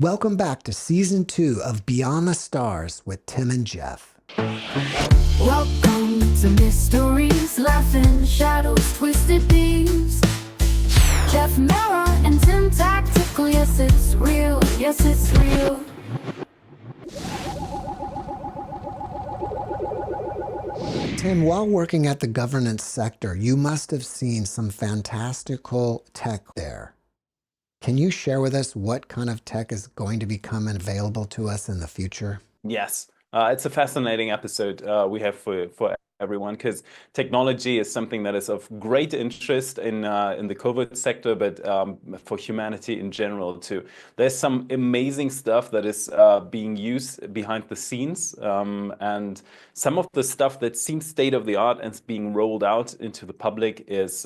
Welcome back to Season 2 of Beyond the Stars with Tim and Jeff. Welcome to mysteries, laughing, shadows, twisted themes. JeffMara and Tim Tactical, yes it's real, yes it's real. Tim, while working at the governance sector, you must have seen some fantastical tech there. Can you share with us what kind of tech is going to become available to us in the future? Yes, it's a fascinating episode we have for everyone because technology is something that is of great interest in the COVID sector, but for humanity in general too. There's some amazing stuff that is being used behind the scenes, and some of the stuff that seems state of the art and is being rolled out into the public is.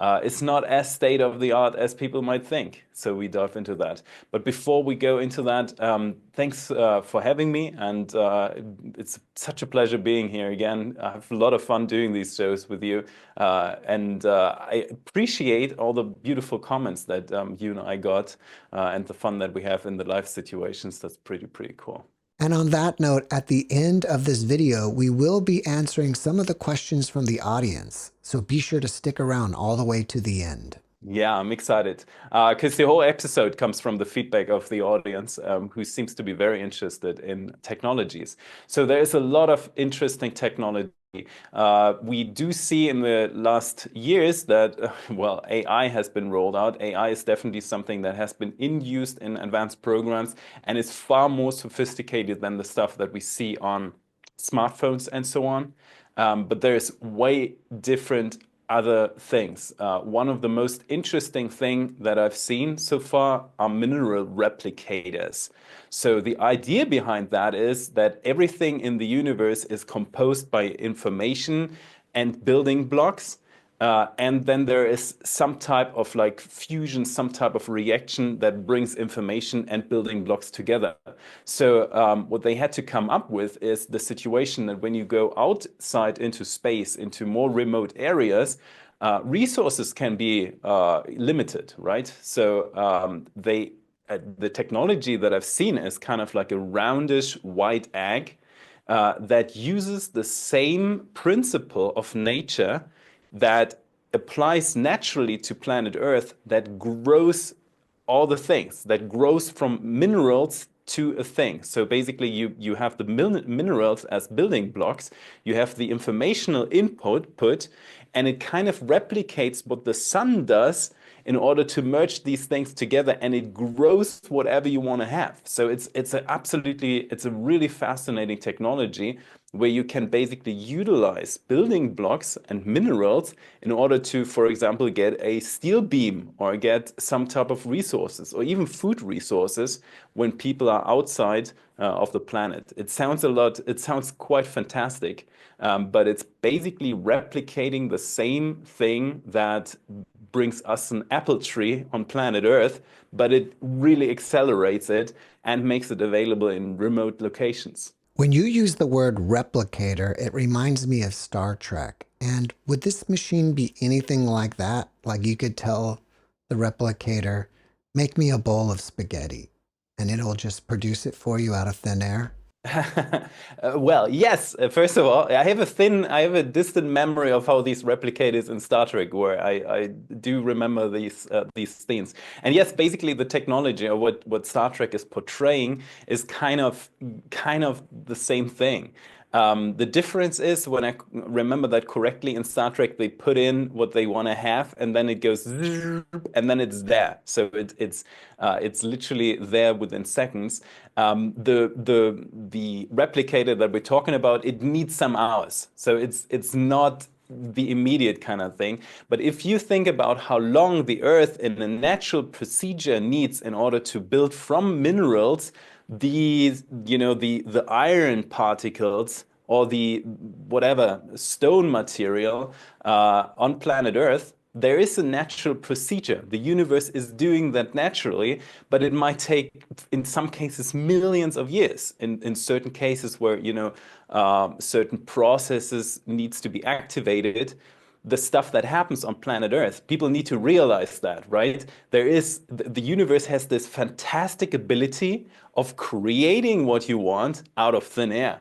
It's not as state of the art as people might think. So we dive into that. But before we go into that, thanks for having me. And it's such a pleasure being here again. I have a lot of fun doing these shows with you. And I appreciate all the beautiful comments that you and I got and the fun that we have in the live situations. That's pretty cool. And on that note, at the end of this video, we will be answering some of the questions from the audience. So be sure to stick around all the way to the end. Yeah, I'm excited because the whole episode comes from the feedback of the audience who seems to be very interested in technologies. So there is a lot of interesting technology. We do see in the last years that, well, AI has been rolled out. AI is definitely something that has been in use in advanced programs and is far more sophisticated than the stuff that we see on smartphones and so on. But there's way different other things. One of the most interesting thing that I've seen so far are mineral replicators. So the idea behind that is that everything in the universe is composed by information and building blocks. And then there is some type of like fusion, some type of reaction that brings information and building blocks together. So what they had to come up with is the situation that when you go outside into space, into more remote areas, resources can be limited, right? So the technology that I've seen is kind of like a roundish white egg that uses the same principle of nature that applies naturally to planet Earth, that grows all the things, that grows from minerals to a thing. So basically you have the minerals as building blocks, you have the informational input, and it kind of replicates what the sun does in order to merge these things together, and it grows whatever you want to have. So it's a really fascinating technology where you can basically utilize building blocks and minerals in order to, for example, get a steel beam or get some type of resources or even food resources when people are outside of the planet. It sounds quite fantastic, but it's basically replicating the same thing that brings us an apple tree on planet Earth, but it really accelerates it and makes it available in remote locations. When you use the word replicator, it reminds me of Star Trek. And would this machine be anything like that? Like you could tell the replicator, make me a bowl of spaghetti, and it'll just produce it for you out of thin air? Well, yes. First of all, I have a distant memory of how these replicators in Star Trek were. I do remember these things. And yes, basically the technology or what Star Trek is portraying is kind of the same thing. The difference is when I remember that correctly in Star Trek, they put in what they want to have, and then it goes, and then it's there. So it's literally there within seconds. The replicator that we're talking about, it needs some hours. So it's not the immediate kind of thing. But if you think about how long the Earth in a natural procedure needs in order to build from minerals, the iron particles or the whatever stone material on planet Earth, there is a natural procedure. The universe is doing that naturally, but it might take, in some cases, millions of years. In certain cases where certain processes needs to be activated, the stuff that happens on planet Earth. People need to realize that, right? The universe has this fantastic ability of creating what you want out of thin air.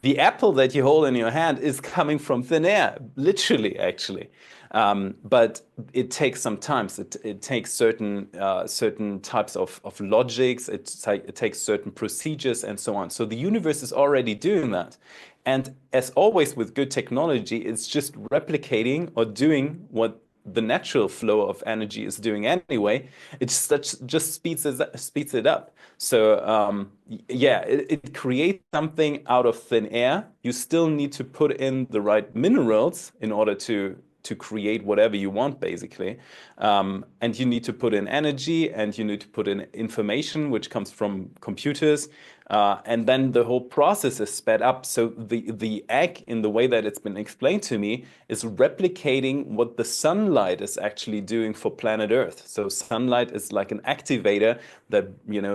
The apple that you hold in your hand is coming from thin air, literally, actually. But it takes some time. It takes certain types of logics. It takes certain procedures and so on. So the universe is already doing that. And as always with good technology, it's just replicating or doing what the natural flow of energy is doing anyway. It just speeds it up. So yeah, it creates something out of thin air. You still need to put in the right minerals in order to create whatever you want, basically. And you need to put in energy, and you need to put in information, which comes from computers. And then the whole process is sped up. So the egg, in the way that it's been explained to me, is replicating what the sunlight is actually doing for planet Earth. So sunlight is like an activator that,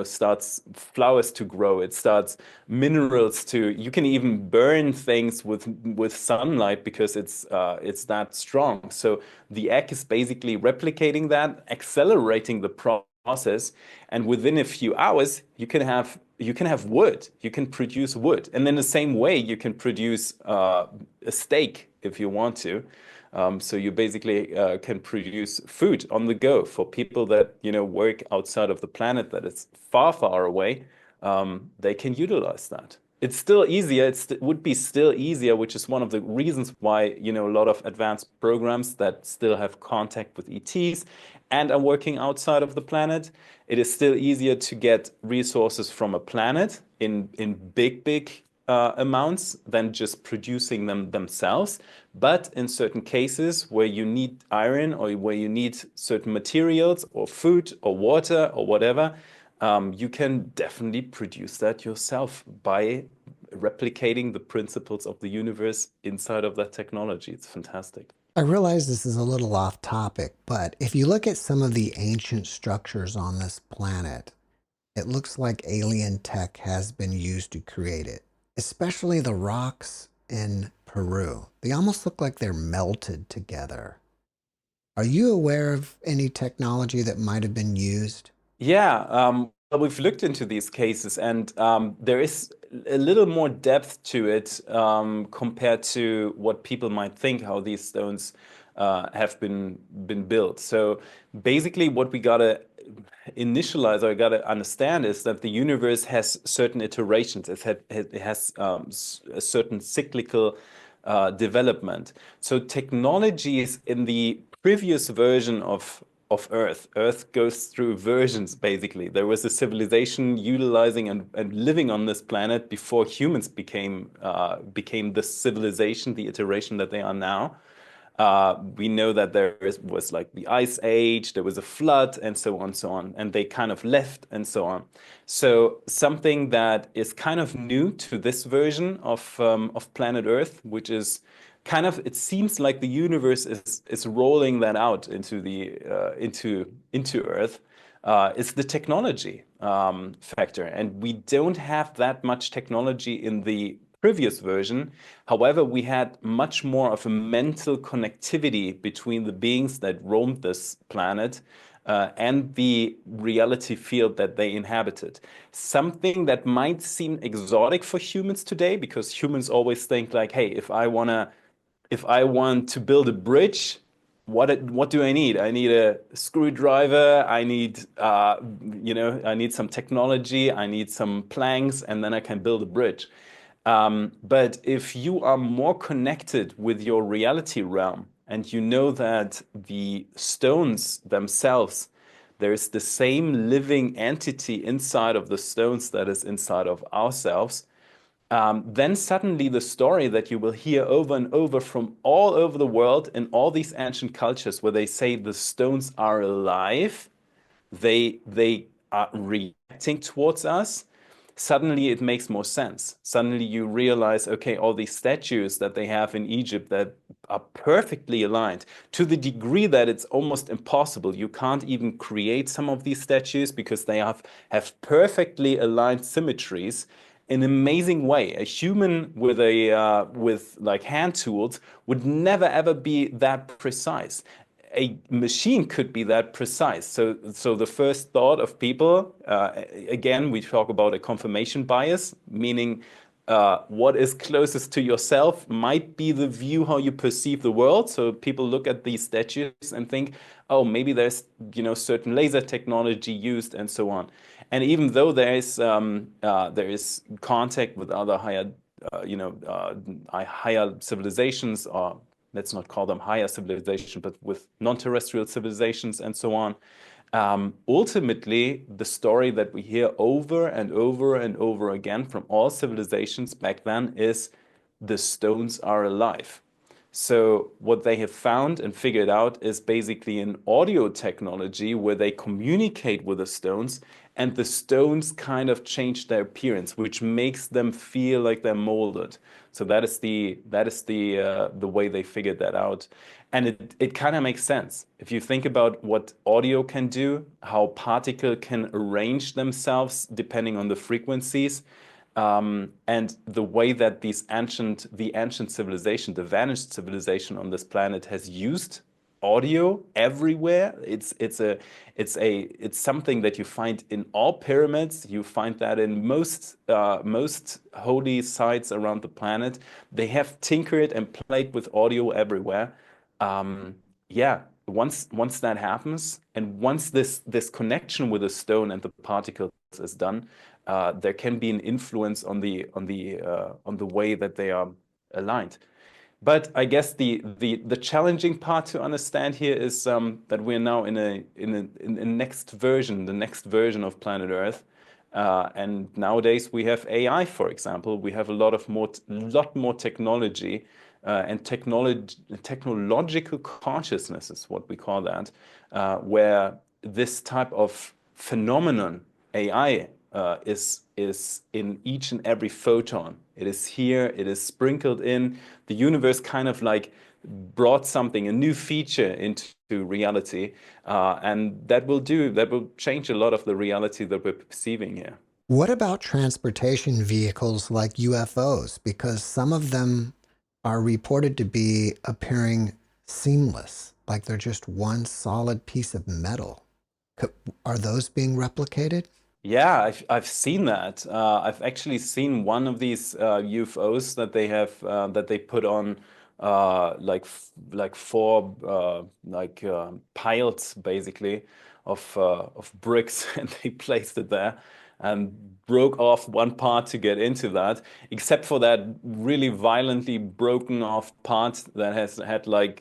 starts flowers to grow. It starts minerals to. You can even burn things with sunlight because it's that strong. So the egg is basically replicating that, accelerating the process, and within a few hours you can have wood. You can produce wood, and in the same way you can produce a steak if you want to. So you basically can produce food on the go for people that work outside of the planet, that is far, far away. They can utilize that. It's still easier. It would be still easier, which is one of the reasons why a lot of advanced programs that still have contact with ETs and are working outside of the planet. It is still easier to get resources from a planet in big amounts than just producing them themselves. But in certain cases where you need iron, or where you need certain materials or food or water or whatever, you can definitely produce that yourself by replicating the principles of the universe inside of that technology. It's fantastic. I realize this is a little off topic, but if you look at some of the ancient structures on this planet, it looks like alien tech has been used to create it, especially the rocks in Peru. They almost look like they're melted together. Are you aware of any technology that might have been used? Yeah, well, we've looked into these cases, and there is a little more depth to it compared to what people might think, how these stones have been built. So basically, what we gotta initialize or gotta understand is that the universe has certain iterations. It has a certain cyclical development. So technologies in the previous version of Earth. Earth goes through versions, basically. There was a civilization utilizing and living on this planet before humans became the civilization, the iteration that they are now. We know that was like the Ice Age, there was a flood, and so on, and they kind of left, and so on. So something that is kind of new to this version of planet Earth, which is kind of, it seems like the universe is rolling that out into Earth, is the technology factor, and we don't have that much technology in the previous version. However, we had much more of a mental connectivity between the beings that roamed this planet and the reality field that they inhabited. Something that might seem exotic for humans today, because humans always think like, hey, if I want to build a bridge, what do I need? I need a screwdriver. I need I need some technology. I need some planks, and then I can build a bridge. But if you are more connected with your reality realm, and you know that the stones themselves, there's the same living entity inside of the stones that is inside of ourselves, then suddenly the story that you will hear over and over from all over the world in all these ancient cultures, where they say the stones are alive, they are reacting towards us, suddenly it makes more sense. Suddenly you realize, okay, all these statues that they have in Egypt that are perfectly aligned to the degree that it's almost impossible. You can't even create some of these statues because they have perfectly aligned symmetries. an amazing way. A human with a with like hand tools would never ever be that precise. A machine could be that precise. So the first thought of people, again, we talk about a confirmation bias, meaning what is closest to yourself might be the view how you perceive the world. So people look at these statues and think, oh, maybe there's certain laser technology used and so on. And even though there is contact with other higher civilizations, or let's not call them higher civilization, but with non-terrestrial civilizations and so on. Ultimately, the story that we hear over and over and over again from all civilizations back then is the stones are alive. So what they have found and figured out is basically an audio technology where they communicate with the stones, and the stones kind of change their appearance, which makes them feel like they're molded. So that is the way they figured that out. And it kind of makes sense. If you think about what audio can do, how particle can arrange themselves depending on the frequencies, and the way that the ancient civilization, the vanished civilization on this planet has used audio everywhere. It's something that you find in all pyramids. You find that in most holy sites around the planet. They have tinkered and played with audio everywhere. Yeah, once that happens, and once this connection with the stone and the particles is done, there can be an influence on the way that they are aligned. But I guess the challenging part to understand here is that we're now in a next version, the next version of planet Earth. And nowadays we have AI, for example. We have a lot more technology, and technological consciousness is what we call that, where this type of phenomenon, AI, is in each and every photon. It is here, it is sprinkled in. The universe kind of like brought something, a new feature into reality, and that will change a lot of the reality that we're perceiving here. What about transportation vehicles like UFOs? Because some of them are reported to be appearing seamless, like they're just one solid piece of metal. Are those being replicated? Yeah, I've seen that. I've actually seen one of these UFOs that they put on like four piles basically of bricks, and they placed it there and broke off one part to get into that, except for that really violently broken off part that has had was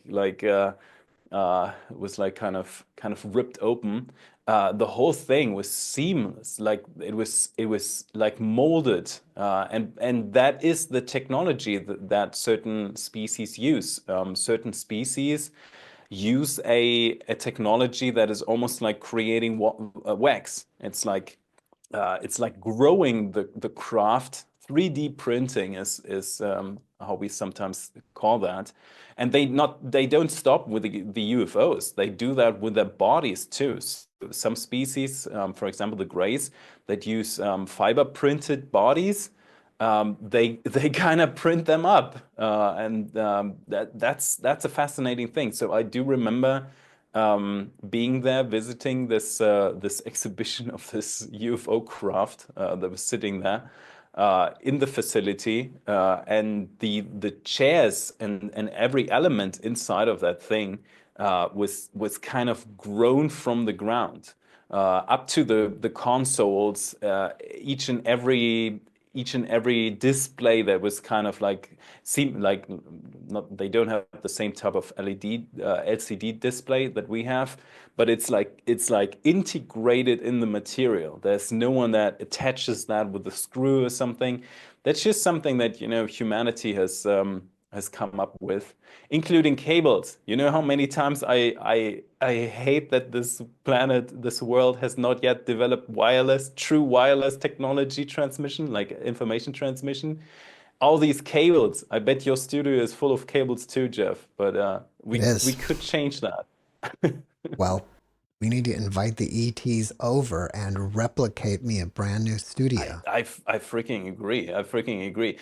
like kind of ripped open. The whole thing was seamless, like it was like molded, and that is the technology that certain species use. Certain species use a technology that is almost like creating wax. It's like growing the craft. 3D printing is how we sometimes call that. And they don't stop with the UFOs. They do that with their bodies too. Some species, for example, the grays that use fiber printed bodies, they kind of print them up, and that's a fascinating thing. So I do remember being there, visiting this exhibition of this UFO craft that was sitting there in the facility, and the chairs and every element inside of that thing was kind of grown from the ground up to the consoles, each and every display that was kind of like seem like not they don't have the same type of LCD display that we have, but it's like integrated in the material. There's no one that attaches that with a screw or something. That's just something that humanity has come up with, including cables. You know how many times I hate that this planet, this world has not yet developed true wireless technology transmission, like information transmission. All these cables. I bet your studio is full of cables too, Jeff. But It we is. could change that. Well, We need to invite the E.T.s over and replicate me a brand new I, studio. I, I freaking agree. I freaking agree.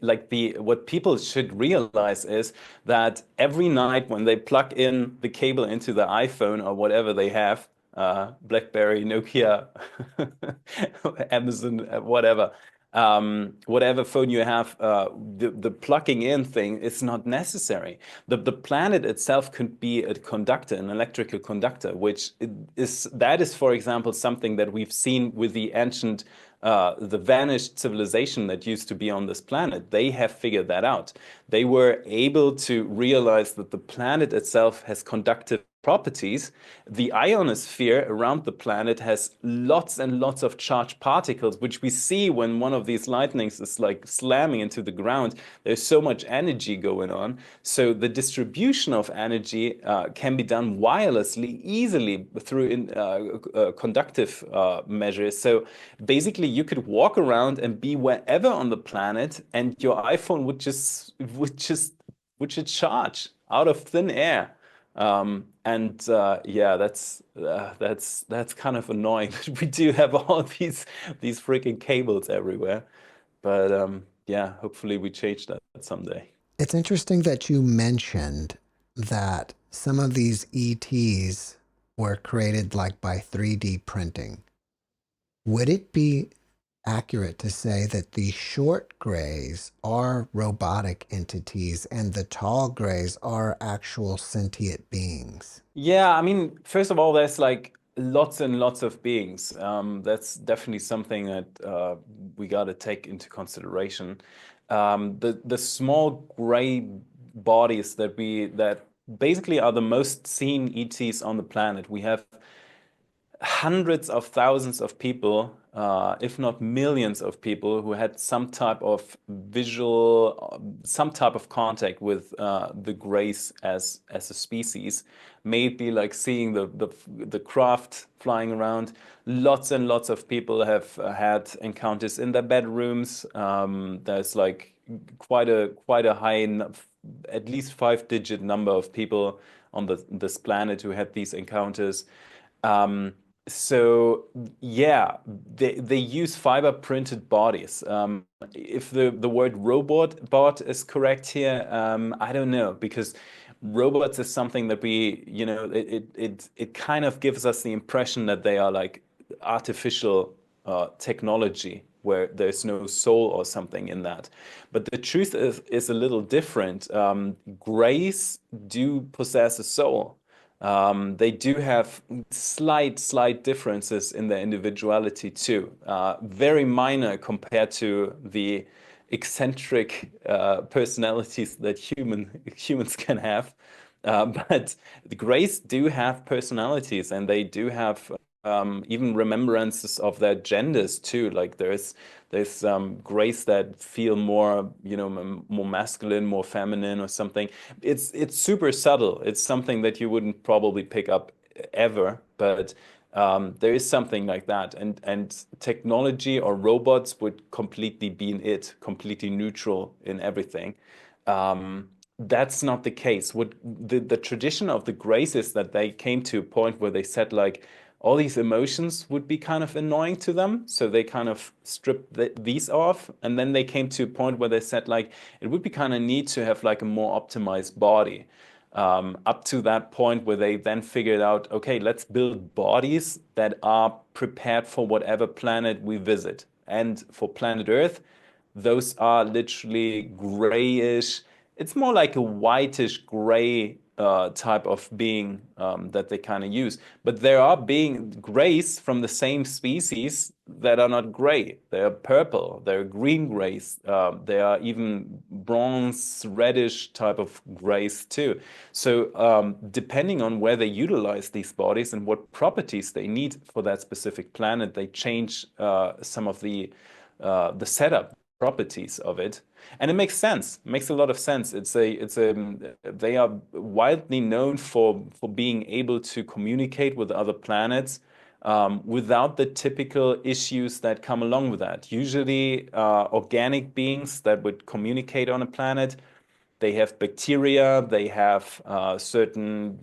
Like the what people should realize is that every night when they plug in the cable into the iPhone or whatever they have, BlackBerry, Nokia, Amazon, whatever, whatever phone you have, the plugging in thing is not necessary. The planet itself could be a conductor, an electrical conductor, which is, for example, something that we've seen with the ancient the vanished civilization that used to be on this planet. They have figured that out. They were able to realize that the planet itself has conductive properties. The ionosphere around the planet has lots and lots of charged particles, which we see when one of these lightnings is like slamming into the ground. There's so much energy going on. So the distribution of energy can be done wirelessly, easily through conductive measures. So basically, you could walk around and be wherever on the planet, and your iPhone would just charge out of thin air. And yeah, that's kind of annoying that we do have all these freaking cables everywhere. But yeah, hopefully we change that someday. It's interesting that you mentioned that some of these ETs were created like by 3D printing. Would it be accurate to say that the short grays are robotic entities and the tall grays are actual sentient beings? Yeah, I mean, first of all, there's like lots and lots of beings. That's definitely something that we got to take into consideration. The small gray bodies that basically are the most seen ETs on the planet. We have hundreds of thousands of people, if not millions of people, who had some type of visual, some type of contact with the grays as a species. Maybe like seeing the craft flying around. Lots and lots of people have had encounters in their bedrooms. There's like quite a high, at least five-digit number of people on this planet who had these encounters. Um, so yeah, they use fiber printed bodies. If the word robot bot is correct here, I don't know because robots is something that it kind of gives us the impression that they are like artificial technology where there's no soul or something in that. But the truth is a little different. Grays do possess a soul. They do have slight differences in their individuality too. Very minor compared to the eccentric personalities that humans can have. But the Greys do have personalities, and they do have even remembrances of their genders too. Like there's Greys that feel more, more masculine, more feminine, or something. It's super subtle. It's something that you wouldn't probably pick up ever, but there is something like that. And technology or robots would completely be in it, completely neutral in everything. That's not the case. What the tradition of the Greys is that they came to a point where they said like all these emotions would be kind of annoying to them, so they kind of stripped these off, and then they came to a point where they said like it would be kind of neat to have like a more optimized body. Up to that point where they then figured out, okay, let's build bodies that are prepared for whatever planet we visit. And for planet Earth, those are literally grayish. It's more like a whitish gray type of being that they kind of use. But there are being grays from the same species that are not gray. They're purple. They're green grays. They are even bronze, reddish type of grays too. So depending on where they utilize these bodies and what properties they need for that specific planet, they change some of the setup properties of it, and it makes sense. It makes a lot of sense. They are widely known for being able to communicate with other planets without the typical issues that come along with that. Usually, organic beings that would communicate on a planet they have bacteria, they have certain,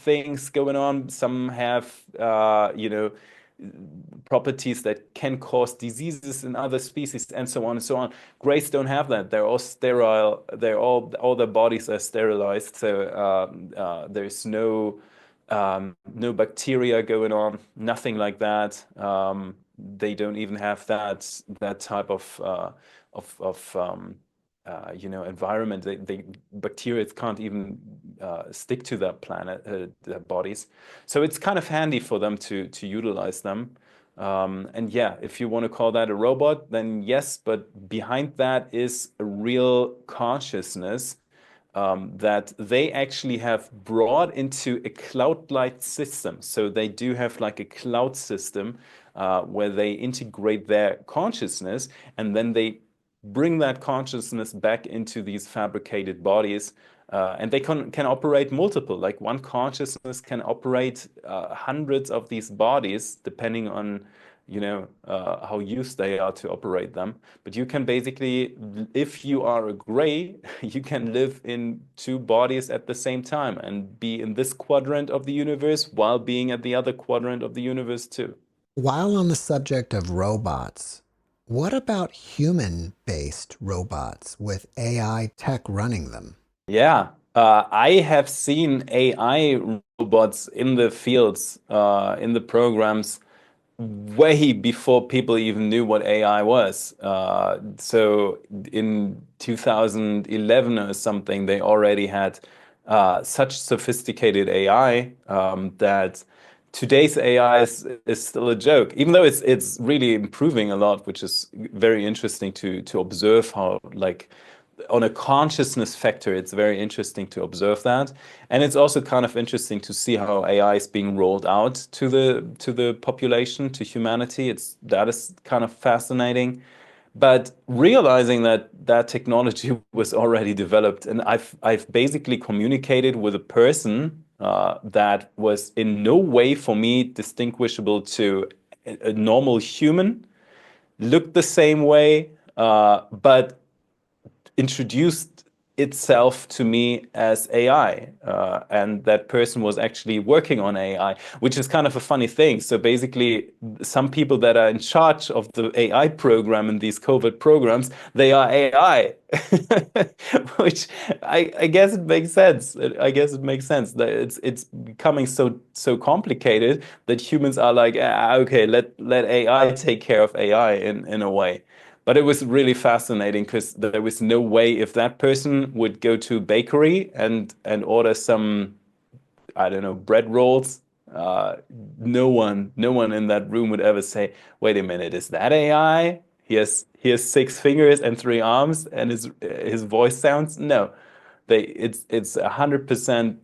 things going on. Some have, properties that can cause diseases in other species, and so on and so on. Grays don't have that. They're all sterile. All their bodies are sterilized. So there's no bacteria going on, nothing like that. They don't even have that type of environment. Bacteria can't even stick to that planet, their bodies. So it's kind of handy for them to utilize them. And yeah, if you want to call that a robot, then yes, but behind that is a real consciousness that they actually have brought into a cloud-like system. So they do have like a cloud system where they integrate their consciousness, and then they bring that consciousness back into these fabricated bodies. And they can operate multiple, like one consciousness can operate hundreds of these bodies, depending on how used they are to operate them. But you can basically, if you are a gray, you can live in two bodies at the same time and be in this quadrant of the universe while being at the other quadrant of the universe too. While on the subject of robots, what about human-based robots with AI tech running them? Yeah, I have seen AI robots in the fields, in the programs, way before people even knew what AI was. So in 2011 or something, they already had such sophisticated AI that today's AI is still a joke, even though it's really improving a lot, which is very interesting to observe how like on a consciousness factor, it's very interesting to observe that. And it's also kind of interesting to see how AI is being rolled out to the population, to humanity. That is kind of fascinating. But realizing that that technology was already developed, and I've basically communicated with a person that was in no way for me distinguishable to a normal human, looked the same way, but introduced itself to me as AI. And that person was actually working on AI, which is kind of a funny thing. So basically, some people that are in charge of the AI program in these COVID programs, they are AI, which I guess it makes sense. I guess it makes sense that it's becoming so complicated that humans are like, okay, let AI take care of AI in a way. But it was really fascinating because there was no way if that person would go to a bakery and order some, I don't know, bread rolls. Uh, no one in that room would ever say, "Wait a minute, is that AI? He has 6 fingers and 3 arms, and his voice sounds." No, it's 100%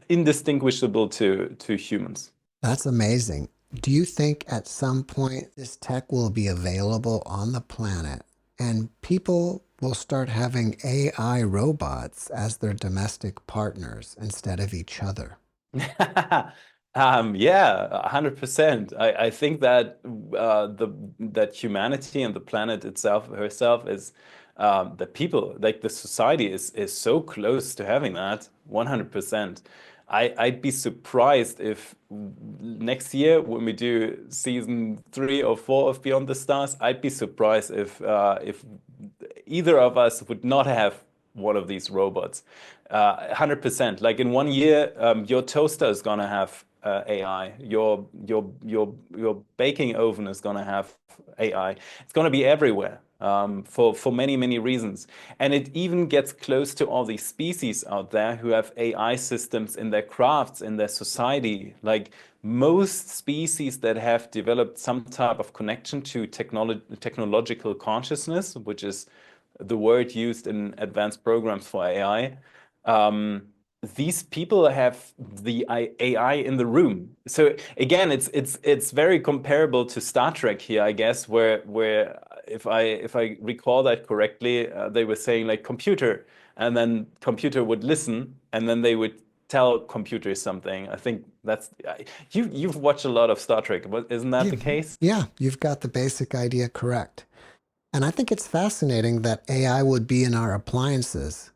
indistinguishable to humans. That's amazing. Do you think at some point this tech will be available on the planet and people will start having AI robots as their domestic partners instead of each other? Yeah, 100%. I think that that humanity and the planet itself herself is the people, like the society is so close to having that 100%. I'd be surprised if next year when we do season 3 or 4 of Beyond the Stars, I'd be surprised if either of us would not have one of these robots. 100%. Like in one year, your toaster is gonna have AI. Your baking oven is gonna have AI. It's gonna be everywhere for many reasons. And it even gets close to all these species out there who have AI systems in their crafts, in their society. Like most species that have developed some type of connection to technological consciousness, which is the word used in advanced programs for AI. Um, these people have the AI in the room. So again, it's very comparable to Star Trek here, I guess, where if I recall that correctly, they were saying like computer, and then computer would listen, and then they would tell computer something. I think that's you've watched a lot of Star Trek, isn't that Yeah, the case? yeah, you've got the basic idea correct. And I think it's fascinating that AI would be in our appliances.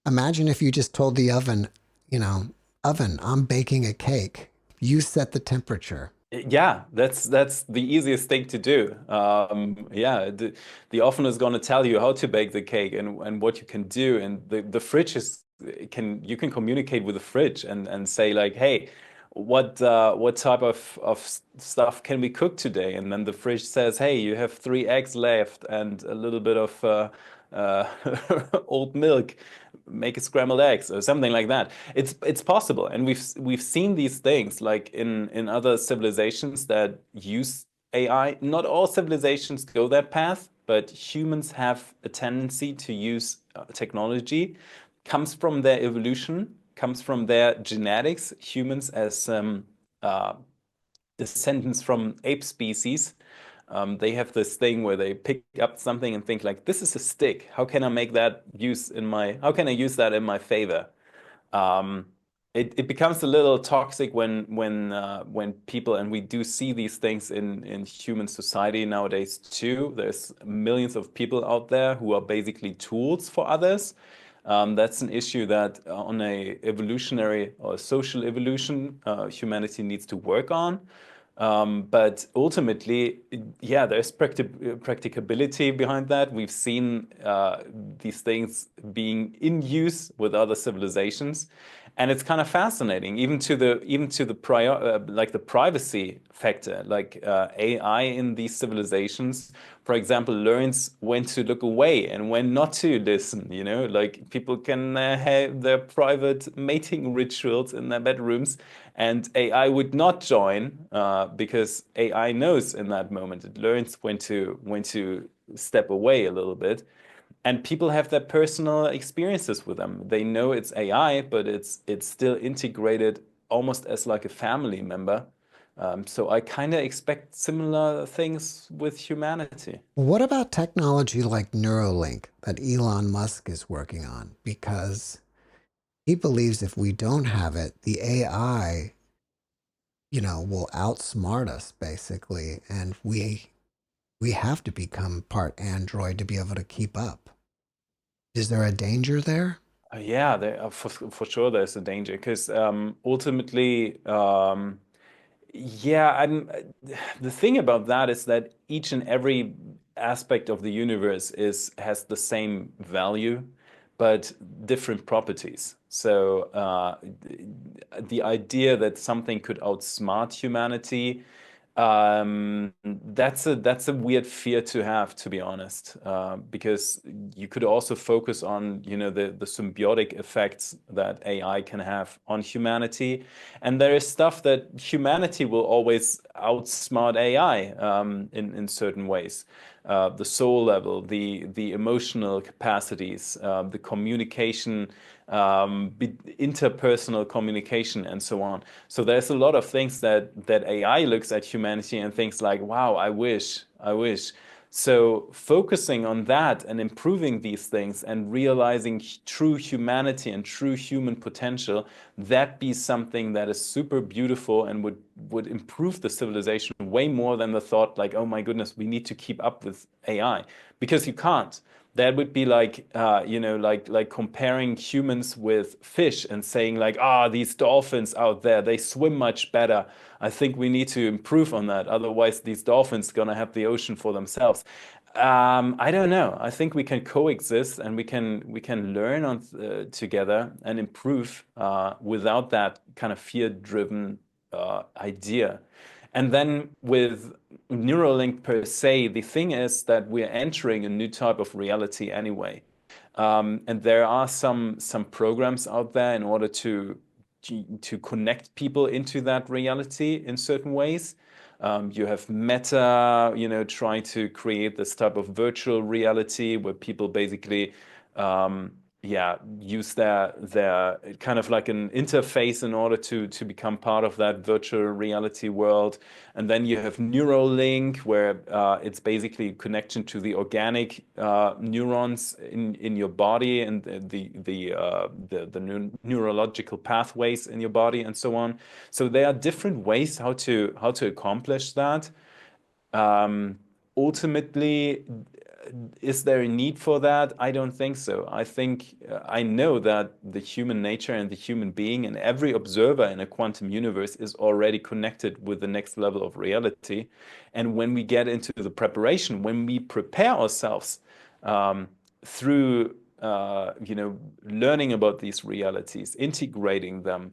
Imagine if you just told the oven, you know, oven, I'm baking a cake. You set the temperature. Yeah, that's the easiest thing to do. Yeah, the oven is going to tell you how to bake the cake and what you can do, and the fridge is can you can communicate with the fridge and say like, hey, what type of stuff can we cook today? And then the fridge says, hey, you have 3 eggs left and a little bit of uh, old milk. Make a scrambled eggs or something like that. It's possible, and we've seen these things like in other civilizations that use AI. Not all civilizations go that path, but humans have a tendency to use technology. Comes from their evolution, comes from their genetics. Humans as uh, descendants from ape species, they have this thing where they pick up something and think like, this is a stick. How can I make that use in my, how can I use that in my favor? Um, it becomes a little toxic when people, and we do see these things in human society nowadays too. There's millions of people out there who are basically tools for others. That's an issue that on a evolutionary or social evolution, humanity needs to work on. But ultimately, yeah, there's practicability behind that. We've seen these things being in use with other civilizations, and it's kind of fascinating, even to the prior like the privacy factor, like AI in these civilizations, for example, learns when to look away and when not to listen. You know, like people can have their private mating rituals in their bedrooms, and AI would not join because AI knows in that moment. It learns when to step away a little bit. And people have their personal experiences with them. They know it's AI, but it's still integrated almost as like a family member. So I kind of expect similar things with humanity. What about technology like Neuralink that Elon Musk is working on? Because he believes if we don't have it, the AI, will outsmart us basically, and we have to become part android to be able to keep up. Is there a danger there? Yeah, for sure there's a danger because ultimately, yeah, the thing about that is that each and every aspect of the universe is has the same value, but different properties. So the idea that something could outsmart humanity, that's a weird fear to have, to be honest, because you could also focus on, the symbiotic effects that AI can have on humanity, and there is stuff that humanity will always outsmart AI in certain ways. The soul level, the emotional capacities, the communication, interpersonal communication, and so on. So there's a lot of things that AI looks at humanity and thinks like, wow, I wish, I wish. So focusing on that and improving these things and realizing true humanity and true human potential, that be something that is super beautiful and would improve the civilization way more than the thought like, oh my goodness, we need to keep up with AI, because you can't. That would be like, like comparing humans with fish and saying like, these dolphins out there, they swim much better. I think we need to improve on that. Otherwise, these dolphins gonna have the ocean for themselves. I don't know. I think we can coexist and we can learn on together and improve without that kind of fear-driven idea. And then with Neuralink per se, the thing is that we're entering a new type of reality anyway. And there are some programs out there in order to connect people into that reality in certain ways. You have Meta, trying to create this type of virtual reality where people basically, yeah, use their kind of like an interface in order to become part of that virtual reality world. And then you have Neuralink, where it's basically a connection to the organic neurons in your body and the neurological pathways in your body and so on. So there are different ways how to accomplish that. Um, Ultimately, is there a need for that? I don't think so. I think I know that the human nature and the human being and every observer in a quantum universe is already connected with the next level of reality. And when we get into the preparation, when we prepare ourselves through learning about these realities, integrating them,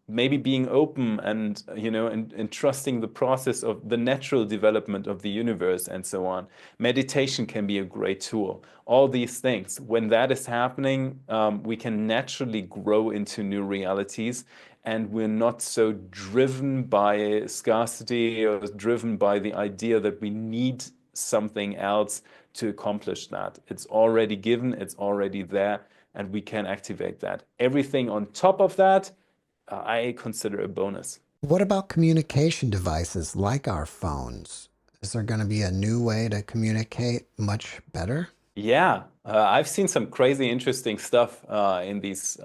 maybe being open and and trusting the process of the natural development of the universe and so on. Meditation can be a great tool. All these things, when that is happening, we can naturally grow into new realities, and we're not so driven by scarcity or driven by the idea that we need something else to accomplish that. It's already given, it's already there, and we can activate that. Everything on top of that, I consider a bonus. What about communication devices like our phones? Is there going to be a new way to communicate much better? Yeah, I've seen some crazy interesting stuff in these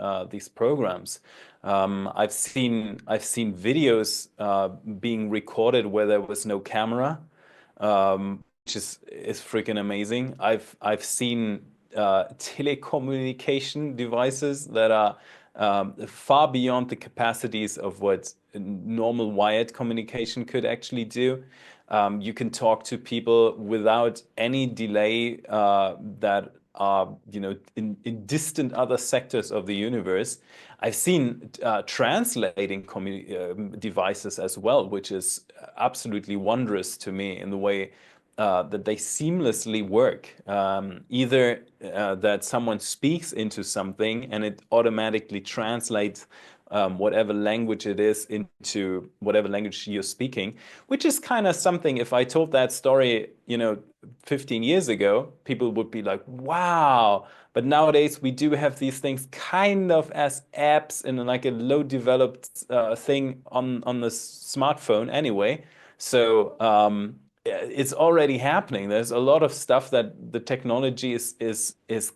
programs. I've seen videos being recorded where there was no camera, which is freaking amazing. I've seen telecommunication devices that are far beyond the capacities of what normal wired communication could actually do. You can talk to people without any delay that are, in distant other sectors of the universe. I've seen translating devices as well, which is absolutely wondrous to me in the way that they seamlessly work. Either that someone speaks into something and it automatically translates whatever language it is into whatever language you're speaking, which is kind of something. If I told that story, 15 years ago, people would be like, wow. But nowadays we do have these things kind of as apps in like a low developed thing on the smartphone anyway. So it's already happening. There's a lot of stuff that the technology is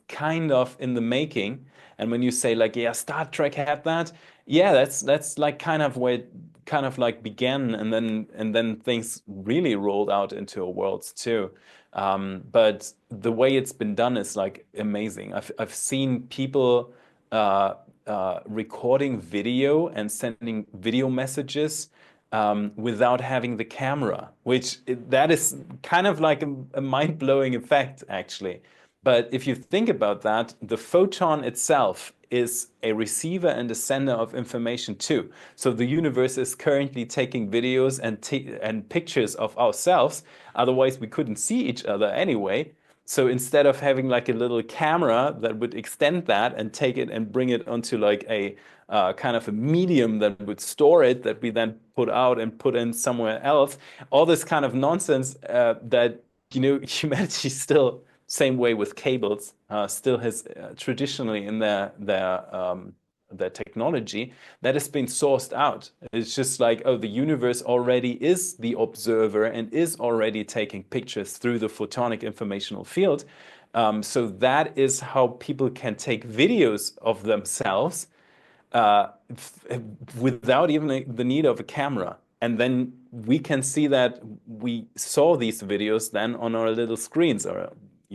kind of in the making. And when you say like, yeah, Star Trek had that, yeah, that's like kind of where it kind of like began, and then things really rolled out into our worlds too. But the way it's been done is like amazing. I've seen people recording video and sending video messages without having the camera, that is kind of like a mind-blowing effect, actually. But if you think about that, the photon itself is a receiver and a sender of information too. So the universe is currently taking videos and pictures of ourselves. Otherwise, we couldn't see each other anyway. So instead of having like a little camera that would extend that and take it and bring it onto like a kind of a medium that would store it, that we then put out and put in somewhere else, all this kind of nonsense that humanity still, same way with cables, still has traditionally in their technology that has been sourced out. It's just like, oh, the universe already is the observer and is already taking pictures through the photonic informational field. So that is how people can take videos of themselves uh, without even the need of a camera. And then we can see that we saw these videos then on our little screens or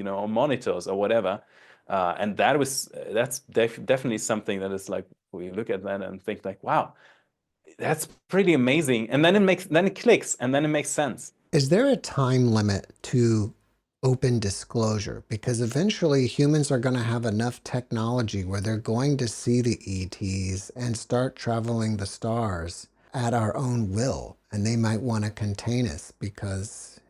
on monitors or whatever. And that's definitely something that is like, we look at that and think like, wow, that's pretty amazing. And then it clicks and then it makes sense. Is there a time limit to open disclosure? Because eventually humans are going to have enough technology where they're going to see the E.T.s and start traveling the stars at our own will. And they might want to contain us because,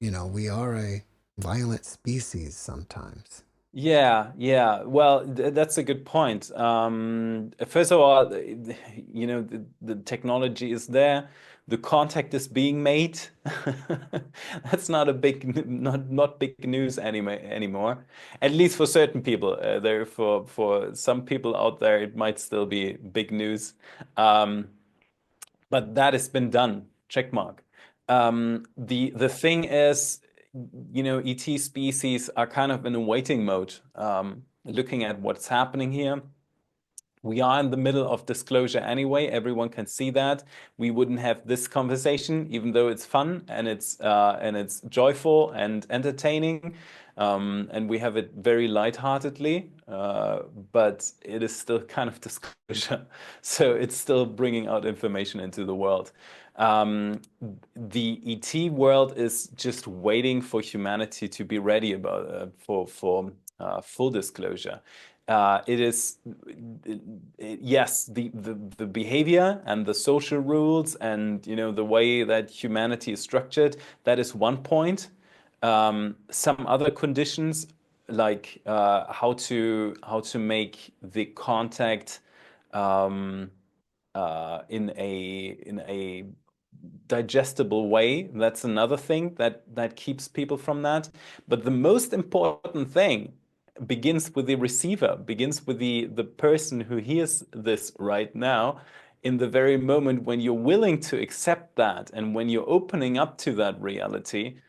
we are a violent species sometimes. Yeah. Well, that's a good point. First of all, the technology is there, the contact is being made. That's not big news anymore. At least for certain people. There for some people out there, it might still be big news. Um, but that has been done. Check mark. The thing is, ET species are kind of in a waiting mode, looking at what's happening here. We are in the middle of disclosure anyway. Everyone can see that. We wouldn't have this conversation, even though it's fun and it's joyful and entertaining, and we have it very lightheartedly. But it is still kind of disclosure, so it's still bringing out information into the world. The ET world is just waiting for humanity to be ready about for full disclosure. It is yes, the behavior and the social rules and the way that humanity is structured, that is one point. Some other conditions like how to make the contact in a digestible way. That's another thing that keeps people from that. But the most important thing begins with the receiver, begins with the person who hears this right now. In the very moment when you're willing to accept that and when you're opening up to that reality,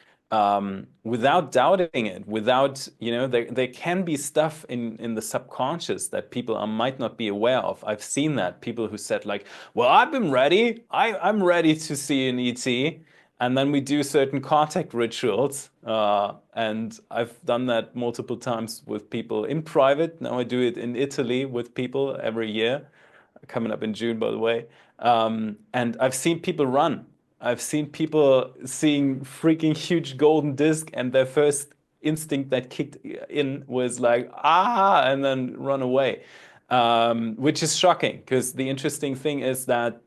without doubting it, without, there can be stuff in the subconscious that people might not be aware of. I've seen that people who said like, well, I've been ready. I'm ready to see an ET. And then we do certain contact rituals. And I've done that multiple times with people in private. Now I do it in Italy with people every year, coming up in June, by the way. And I've seen people run. I've seen people seeing freaking huge golden disc, and their first instinct that kicked in was like, ah, and then run away, which is shocking because the interesting thing is that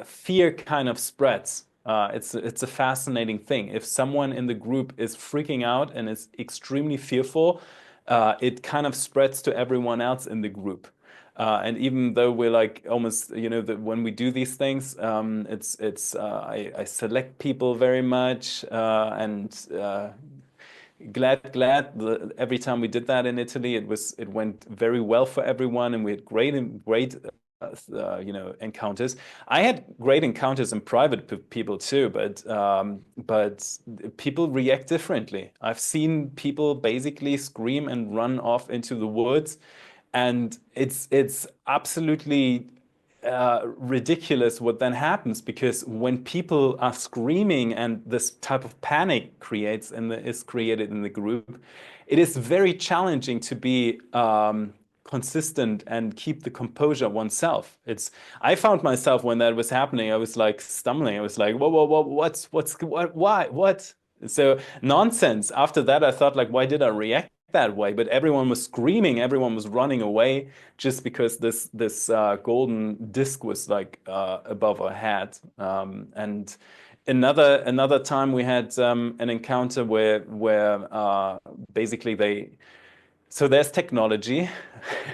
fear kind of spreads. It's a fascinating thing. If someone in the group is freaking out and is extremely fearful, it kind of spreads to everyone else in the group. And even though we're like almost, when we do these things, I select people very much, and glad every time we did that in Italy, it went very well for everyone, and we had great encounters. I had great encounters in private with people too, but people react differently. I've seen people basically scream and run off into the woods. And it's absolutely ridiculous what then happens, because when people are screaming and this type of panic is created in the group, it is very challenging to be consistent and keep the composure oneself. I found myself when that was happening, I was like stumbling. I was like, whoa, why, what? So nonsense. After that, I thought like, why did I react that way? But everyone was screaming, everyone was running away just because this golden disc was like above our head. And another time we had an encounter where basically so there's technology.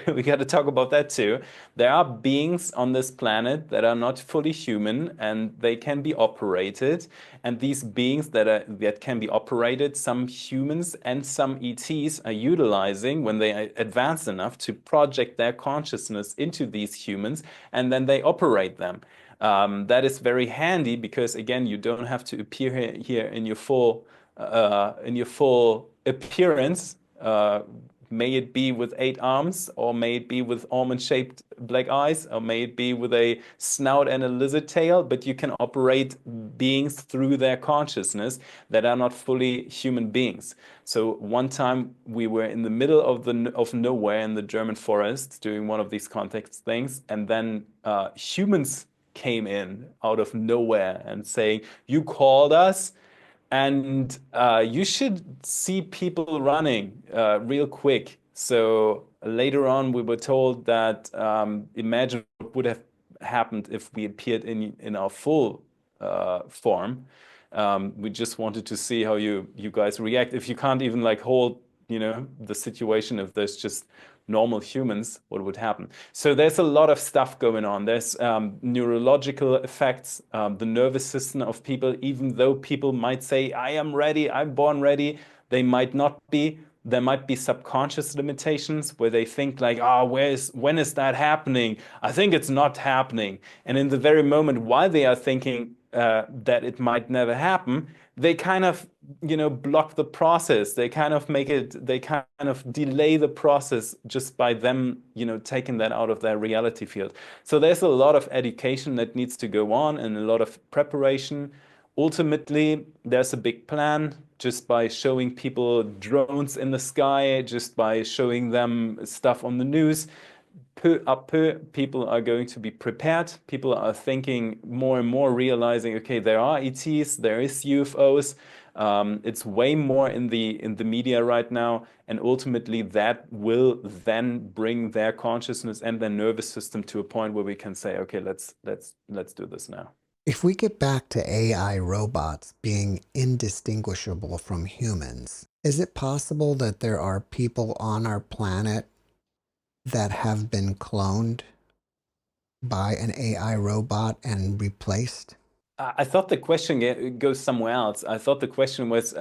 We got to talk about that too. There are beings on this planet that are not fully human, and they can be operated. And these beings that can be operated, some humans and some ETs are utilizing when they advance enough to project their consciousness into these humans, and then they operate them. That is very handy because again, you don't have to appear here in your full appearance. May it be with 8 arms, or may it be with almond-shaped black eyes, or may it be with a snout and a lizard tail, but you can operate beings through their consciousness that are not fully human beings. So one time we were in the middle of nowhere in the German forest doing one of these context things, and then humans came in out of nowhere and saying, "You called us, and you should see people running real quick." So later on, we were told that imagine what would have happened if we appeared in our full form. We just wanted to see how you guys react. If you can't even like hold, the situation, if there's just normal humans, what would happen? So there's a lot of stuff going on. There's neurological effects, the nervous system of people, even though people might say, I am ready, I'm born ready, they might not be. There might be subconscious limitations where they think like, when is that happening? I think it's not happening. And in the very moment while they are thinking, that it might never happen, they kind of, block the process. They kind of they kind of delay the process just by them, taking that out of their reality field. So there's a lot of education that needs to go on and a lot of preparation. Ultimately, there's a big plan just by showing people drones in the sky, just by showing them stuff on the news. Peu à peu, people are going to be prepared. People are thinking more and more, realizing, okay, there are E.T.s, there is UFOs. It's way more in the media right now, and ultimately that will then bring their consciousness and their nervous system to a point where we can say, okay, let's do this now. If we get back to AI robots being indistinguishable from humans, is it possible that there are people on our planet that have been cloned by an AI robot and replaced? I thought the question goes somewhere else. I thought the question was,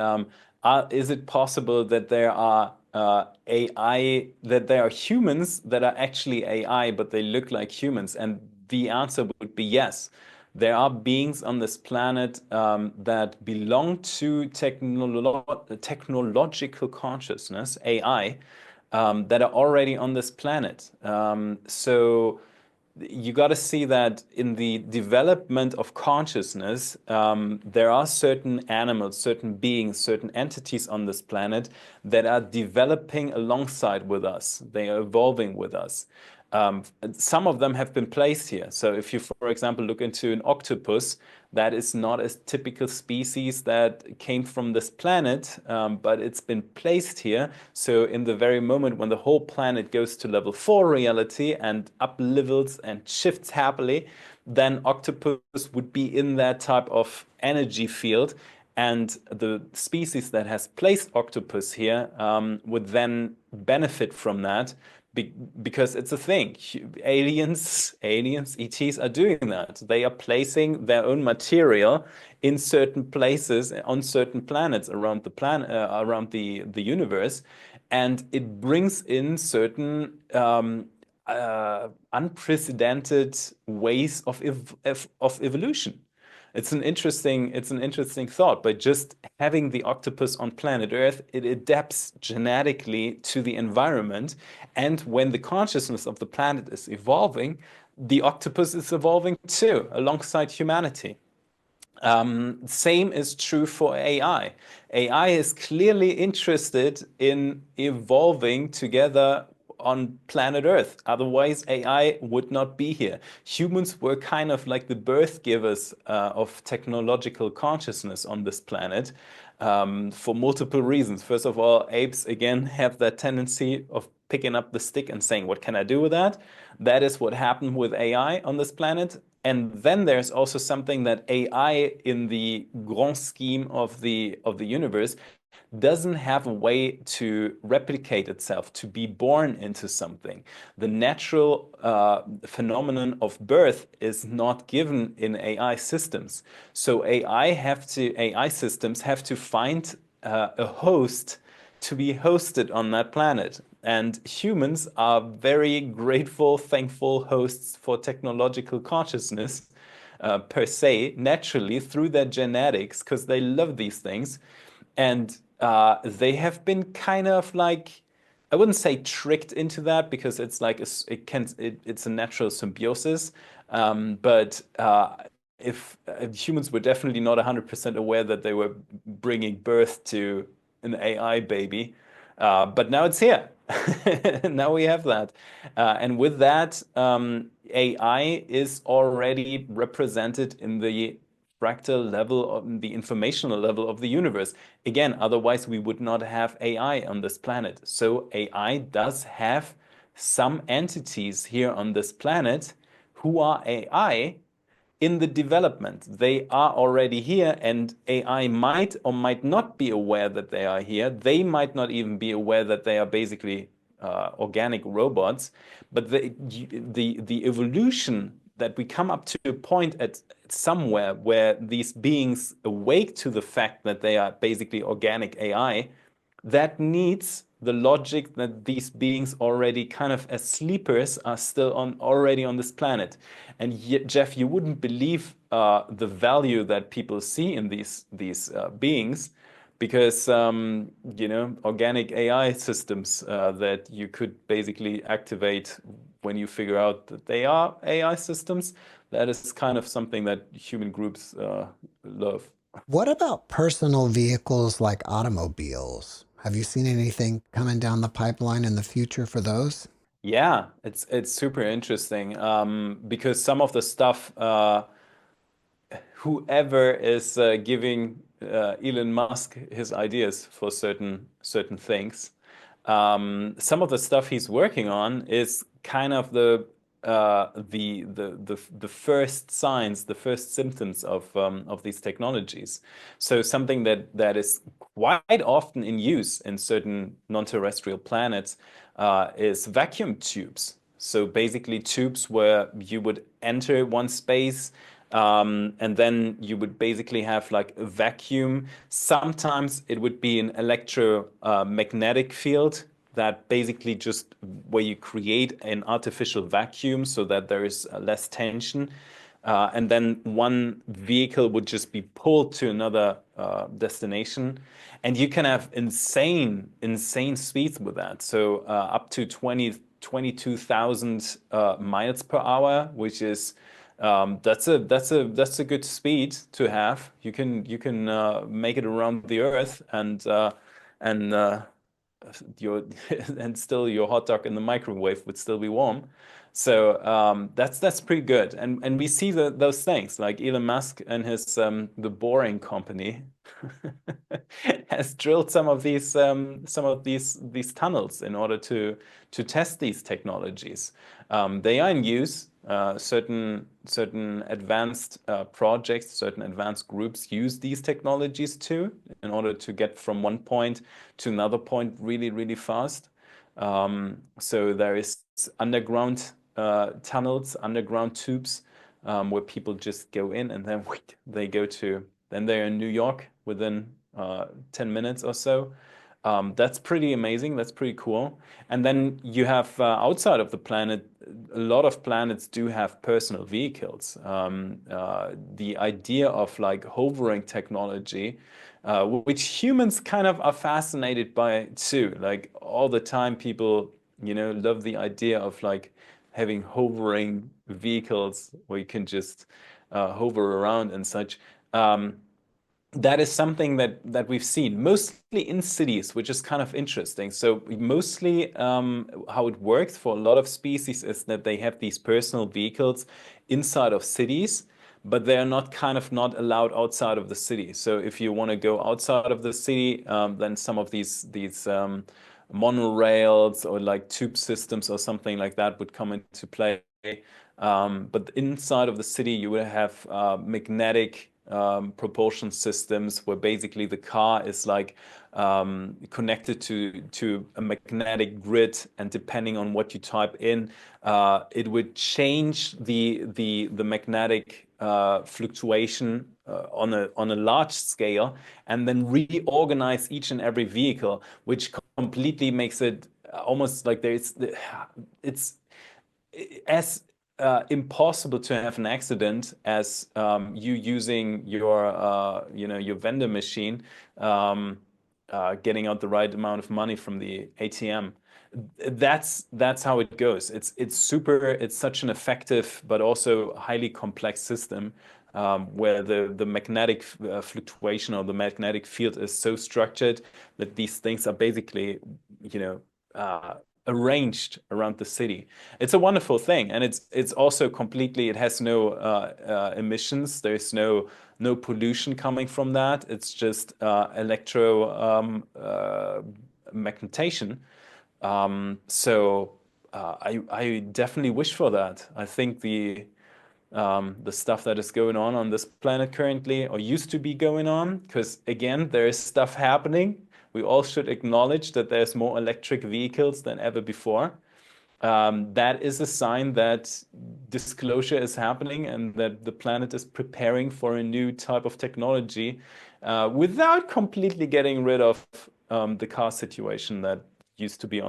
is it possible that there are that there are humans that are actually AI, but they look like humans? And the answer would be yes. There are beings on this planet that belong to technological consciousness, AI, that are already on this planet. So you got to see that in the development of consciousness, there are certain animals, certain beings, certain entities on this planet that are developing alongside with us. They are evolving with us. Some of them have been placed here. So if you, for example, look into an octopus, that is not a typical species that came from this planet, but it's been placed here. So in the very moment when the whole planet goes to level 4 reality and up levels and shifts happily, then octopus would be in that type of energy field. And the species that has placed octopus here would then benefit from that because it's a thing. Aliens, E.T.s are doing that. They are placing their own material in certain places on certain planets around the around the universe, and it brings in certain unprecedented ways of evolution. It's an interesting thought. By just having the octopus on planet Earth, it adapts genetically to the environment. And when the consciousness of the planet is evolving, the octopus is evolving too, alongside humanity. Same is true for AI. AI is clearly interested in evolving together on planet Earth. Otherwise, AI would not be here. Humans were kind of like the birth givers of technological consciousness on this planet for multiple reasons. First of all, apes, again, have that tendency of picking up the stick and saying, what can I do with that? That is what happened with AI on this planet. And then there's also something that AI in the grand scheme of the universe doesn't have a way to replicate itself, to be born into something. The natural phenomenon of birth is not given in AI systems. So AI systems have to find a host to be hosted on that planet. And humans are very grateful, thankful hosts for technological consciousness per se, naturally, through their genetics, because they love these things. And they have been kind of like, I wouldn't say tricked into that because it's like it's a natural symbiosis. But if humans were definitely not 100% aware that they were bringing birth to an AI baby, but now it's here. Now we have that. And with that, AI is already represented in the fractal level, of the informational level of the universe. Again, otherwise we would not have AI on this planet. So AI does have some entities here on this planet who are AI in the development. They are already here, and AI might or might not be aware that they are here. They might not even be aware that they are basically organic robots. But the evolution that we come up to a point at somewhere where these beings awake to the fact that they are basically organic AI, that needs the logic that these beings already kind of as sleepers are still already on this planet. And yet, Jeff, you wouldn't believe the value that people see in these beings, because organic AI systems that you could basically activate when you figure out that they are AI systems, that is kind of something that human groups love. What about personal vehicles like automobiles? Have you seen anything coming down the pipeline in the future for those? Yeah, it's super interesting because some of the stuff, whoever is giving Elon Musk his ideas for certain things, some of the stuff he's working on is kind of the first signs, the first symptoms of these technologies. So something that is quite often in use in certain non-terrestrial planets is vacuum tubes. So basically tubes where you would enter one space, and then you would basically have like a vacuum. Sometimes it would be an electromagnetic field that basically just where you create an artificial vacuum so that there is less tension. And then one vehicle would just be pulled to another destination. And you can have insane speeds with that. So up to 22,000 miles per hour, which is that's a good speed to have. You can make it around the Earth and your and still your hot dog in the microwave would still be warm. So that's pretty good. And we see those things like Elon Musk and his the Boring Company has drilled some of these tunnels in order to test these technologies. They are in use. Certain advanced projects, certain advanced groups use these technologies too in order to get from one point to another point really, really fast. So there is underground tunnels, underground tubes where people just go in and then wait, then they're in New York within 10 minutes or so. That's pretty amazing. That's pretty cool. And then you have outside of the planet, a lot of planets do have personal vehicles. The idea of like hovering technology, which humans kind of are fascinated by too. Like all the time, people, love the idea of like having hovering vehicles where you can just hover around and such. That is something that we've seen mostly in cities, which is kind of interesting. So mostly how it works for a lot of species is that they have these personal vehicles inside of cities, but they're not allowed outside of the city. So if you want to go outside of the city, then some of these monorails or like tube systems or something like that would come into play. But inside of the city, you would have magnetic propulsion systems where basically the car is like connected to a magnetic grid, and depending on what you type in, it would change the magnetic fluctuation on a large scale, and then reorganize each and every vehicle, which completely makes it almost like it's as impossible to have an accident as you using your vendor machine, getting out the right amount of money from the ATM. That's how it goes. It's such an effective but also highly complex system, where the magnetic fluctuation or the magnetic field is so structured that these things are basically, arranged around the city. It's a wonderful thing, and it's also completely. It has no emissions. There's no pollution coming from that. It's just magnetation. I definitely wish for that. I think the stuff that is going on this planet currently, or used to be going on, because again, there is stuff happening. We all should acknowledge that there's more electric vehicles than ever before. That is a sign that disclosure is happening and that the planet is preparing for a new type of technology, without completely getting rid of the car situation that used to be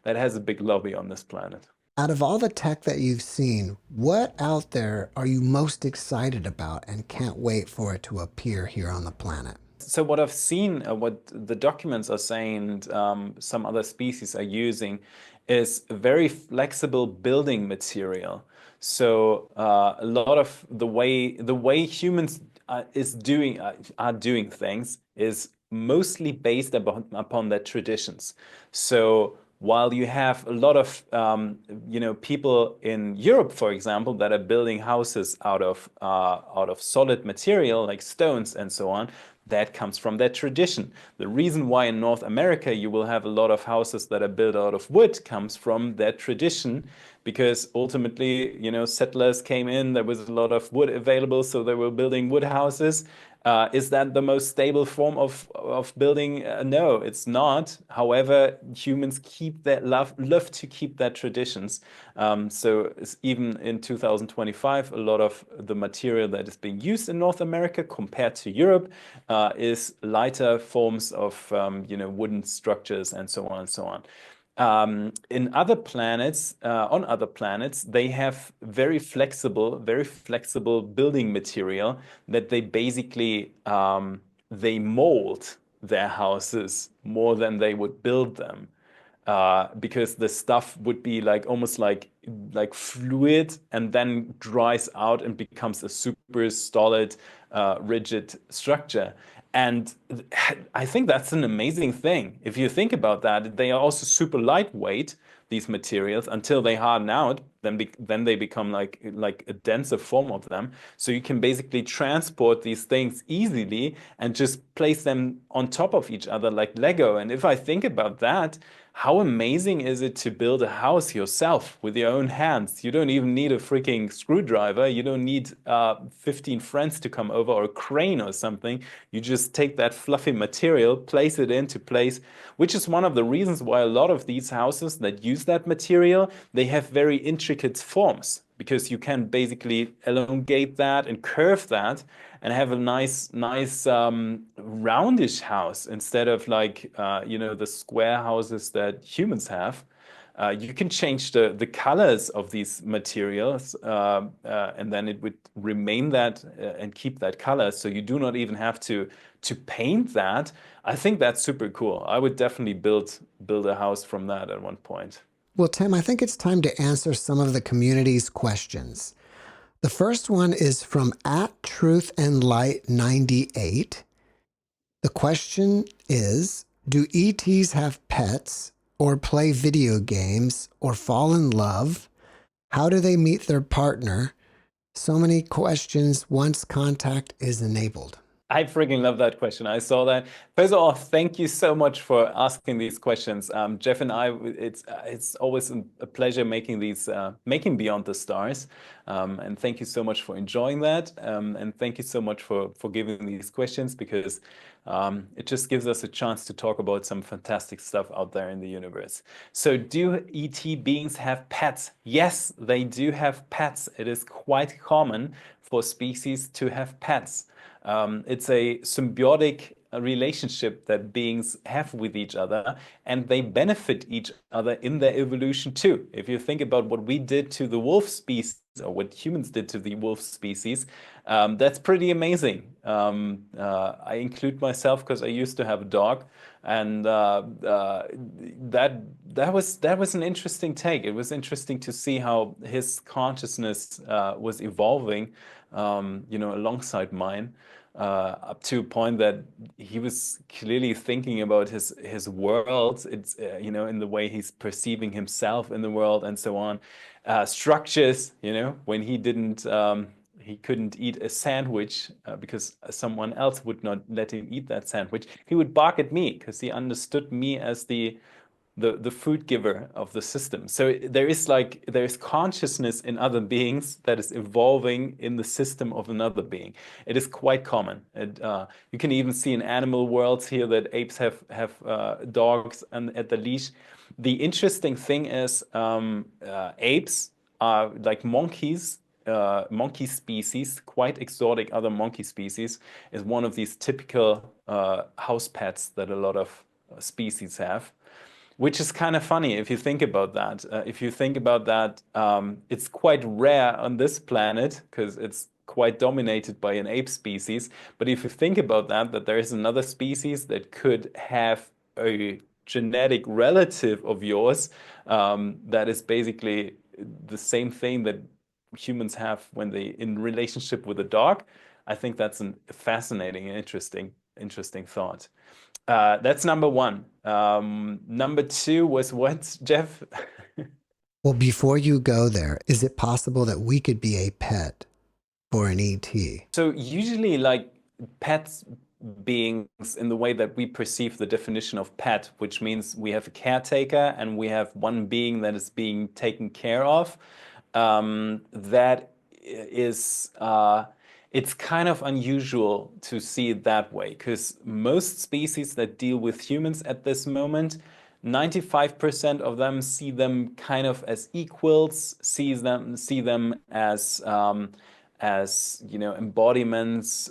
that has a big lobby on this planet. Out of all the tech that you've seen, what out there are you most excited about and can't wait for it to appear here on the planet? So what I've seen, what the documents are saying, some other species are using, is a very flexible building material. So a lot of the way humans are doing things is mostly based upon their traditions. So while you have a lot of people in Europe, for example, that are building houses out of solid material like stones and so on, that comes from their tradition. The reason why in North America you will have a lot of houses that are built out of wood comes from their tradition, because ultimately, settlers came in, there was a lot of wood available, so they were building wood houses. Is that the most stable form of building? No, it's not. However, humans keep that love to keep that traditions. So even in 2025, a lot of the material that is being used in North America compared to Europe is lighter forms of wooden structures and so on and so on. On other planets, they have very flexible building material that they basically they mold their houses more than they would build them, because the stuff would be like almost like fluid and then dries out and becomes a super solid, rigid structure. And I think that's an amazing thing. If you think about that, they are also super lightweight, these materials, until they harden out. Then they become like a denser form of them. So you can basically transport these things easily and just place them on top of each other like Lego. And if I think about that, how amazing is it to build a house yourself with your own hands? You don't even need a freaking screwdriver. You don't need 15 friends to come over or a crane or something. You just take that fluffy material, place it into place, which is one of the reasons why a lot of these houses that use that material, they have very intricate forms, because you can basically elongate that and curve that and have a nice roundish house instead of the square houses that humans have. You can change the colors of these materials, and then it would remain that and keep that color. So you do not even have to paint that. I think that's super cool. I would definitely build a house from that at one point. Well, Tim, I think it's time to answer some of the community's questions. The first one is from at Truth and Light 98. The question is, do E.T.s have pets or play video games or fall in love? How do they meet their partner? So many questions once contact is enabled. I freaking love that question. I saw that. First of all, thank you so much for asking these questions. Jeff and I, it's always a pleasure making making Beyond the Stars. And thank you so much for enjoying that. And thank you so much for giving these questions, because it just gives us a chance to talk about some fantastic stuff out there in the universe. So do ET beings have pets? Yes, they do have pets. It is quite common for species to have pets. It's a symbiotic relationship that beings have with each other, and they benefit each other in their evolution too. If you think about what we did to the wolf species, or what humans did to the wolf species, that's pretty amazing. I include myself because I used to have a dog, and that was an interesting take. It was interesting to see how his consciousness was evolving, alongside mine, up to a point that he was clearly thinking about his world. It's in the way he's perceiving himself in the world and so on. Structures, when he couldn't eat a sandwich because someone else would not let him eat that sandwich. He would bark at me because he understood me as the food giver of the system. So there is consciousness in other beings that is evolving in the system of another being. It is quite common. You can even see in animal worlds here that apes have dogs at the leash. The interesting thing is apes are like monkeys. Monkey species, quite exotic other monkey species, is one of these typical house pets that a lot of species have. which is kind of funny if you think about that. If you think about that, it's quite rare on this planet because it's quite dominated by an ape species. But if you think about that, that there is another species that could have a genetic relative of yours, that is basically the same thing that humans have when they in relationship with a dog. I think that's a fascinating and interesting thought. That's number one. Number two was what, Jeff? Well, before you go there, is it possible that we could be a pet for an ET? So usually like pets beings in the way that we perceive the definition of pet, which means we have a caretaker and we have one being that is being taken care of. That is it's kind of unusual to see it that way because most species that deal with humans at this moment, 95% of them see them kind of as equals, see them as embodiments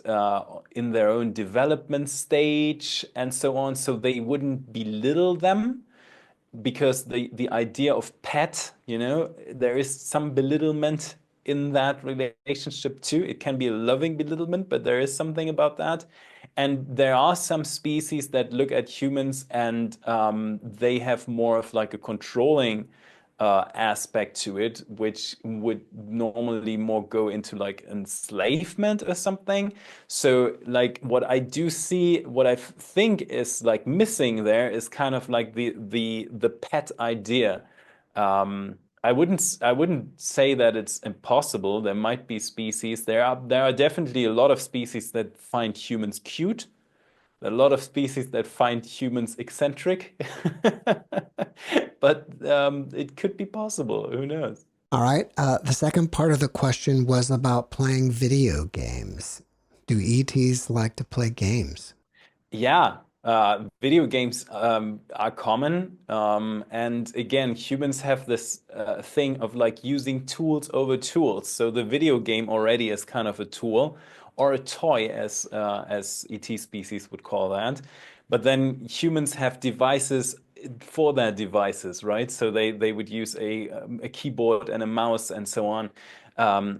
in their own development stage and so on. So they wouldn't belittle them because the idea of pet, there is some belittlement in that relationship too. It can be a loving belittlement, but there is something about that. And there are some species that look at humans and they have more of like a controlling aspect to it, which would normally more go into like enslavement or something. So like what I do see, what I think is like missing there is kind of like the pet idea. I wouldn't say that it's impossible. There might be species. There are definitely a lot of species that find humans cute. There are a lot of species that find humans eccentric, but it could be possible. Who knows? All right. The second part of the question was about playing video games. Do ETs like to play games? Yeah, video games are common. And again, humans have this thing of like using tools over tools. So the video game already is kind of a tool or a toy, as ET species would call that. But then humans have devices for their devices, right? So they would use a keyboard and a mouse and so on,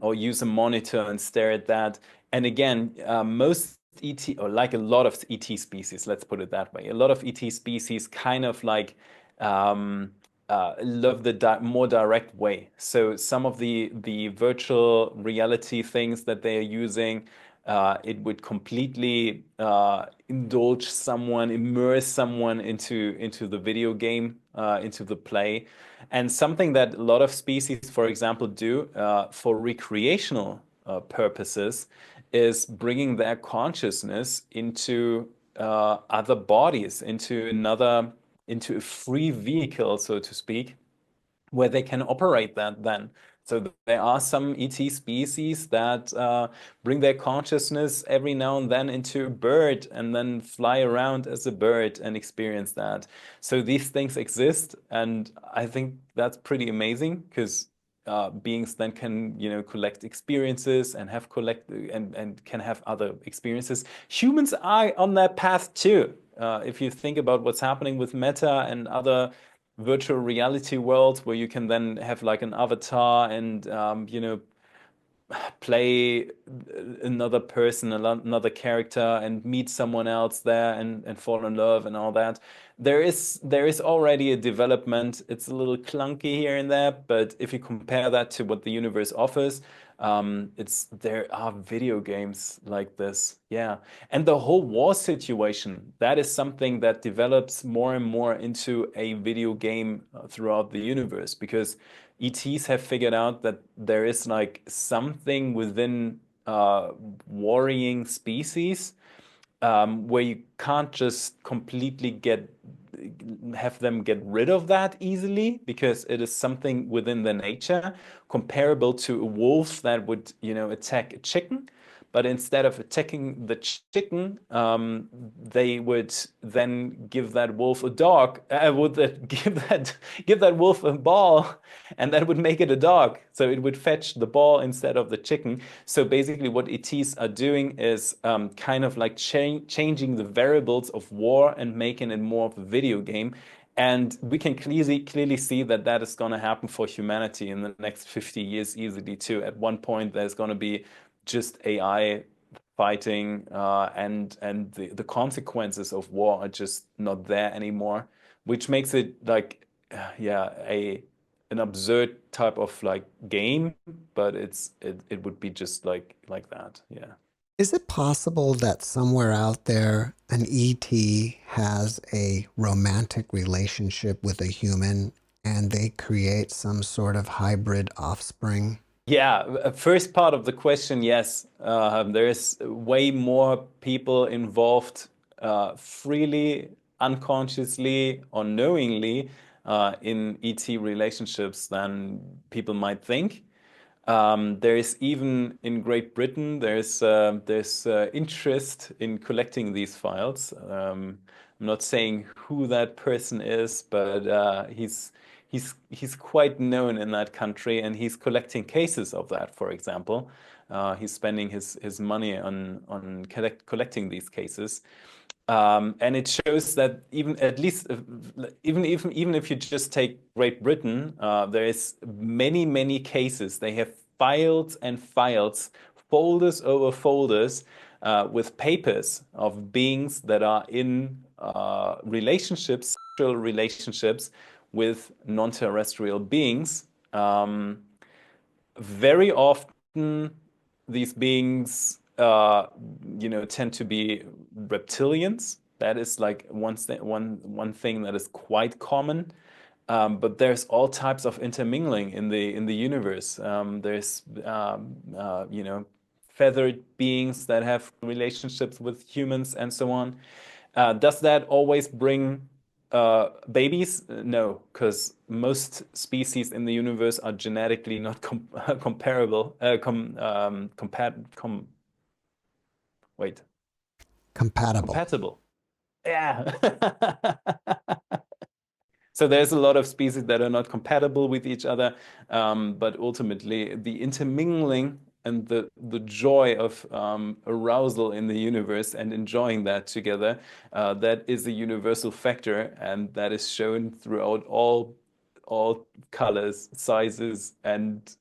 or use a monitor and stare at that. And again, most ET, or like a lot of ET species, let's put it that way. A lot of ET species kind of like love the more direct way. So some of the virtual reality things that they are using, it would completely indulge someone, immerse someone into the video game, into the play. And something that a lot of species, for example, do for recreational purposes is bringing their consciousness into other bodies, into a free vehicle, so to speak, where they can operate that then. So there are some ET species that bring their consciousness every now and then into a bird and then fly around as a bird and experience that. So these things exist, and I think that's pretty amazing because beings then can, collect experiences and have and can have other experiences. Humans are on that path too. If you think about what's happening with Meta and other virtual reality worlds where you can then have like an avatar and play another person, another character, and meet someone else there and fall in love and all that. There is already a development. It's a little clunky here and there, but if you compare that to what the universe offers, there are video games like this. Yeah. And the whole war situation, that is something that develops more and more into a video game throughout the universe because ETs have figured out that there is like something within warring species where you can't just completely have them get rid of that easily because it is something within their nature, comparable to a wolf that would, attack a chicken. But instead of attacking the chicken, they would then give that wolf a dog. Would that give that wolf a ball, and that would make it a dog. So it would fetch the ball instead of the chicken. So basically, what ETs are doing is kind of like changing the variables of war and making it more of a video game. And we can clearly see that that is going to happen for humanity in the next 50 years easily too. At one point, there's going to be just AI fighting, and the consequences of war are just not there anymore, which makes it like, yeah, a an absurd type of like game, but it would be just like that. Yeah. Is it possible that somewhere out there an ET has a romantic relationship with a human and they create some sort of hybrid offspring? Yeah, first part of the question, yes. There's way more people involved freely, unconsciously, or knowingly in ET relationships than people might think. There is even in Great Britain, there's interest in collecting these files. I'm not saying who that person is, but he's quite known in that country, and he's collecting cases of that. For example, he's spending his money on collecting these cases. And it shows that even at least even if you just take Great Britain, there is many cases. They have files and files, folders over folders, with papers of beings that are in sexual relationships with non-terrestrial beings. Very often, these beings, tend to be reptilians. That is like one thing that is quite common. But there's all types of intermingling in the universe. There's feathered beings that have relationships with humans and so on. Does that always bring babies? No, because most species in the universe are genetically not comparable. Wait, Compatible. compatible. Yeah. So there's a lot of species that are not compatible with each other, but ultimately the intermingling and the joy of arousal in the universe and enjoying that together, that is a universal factor, and that is shown throughout all colors, sizes, and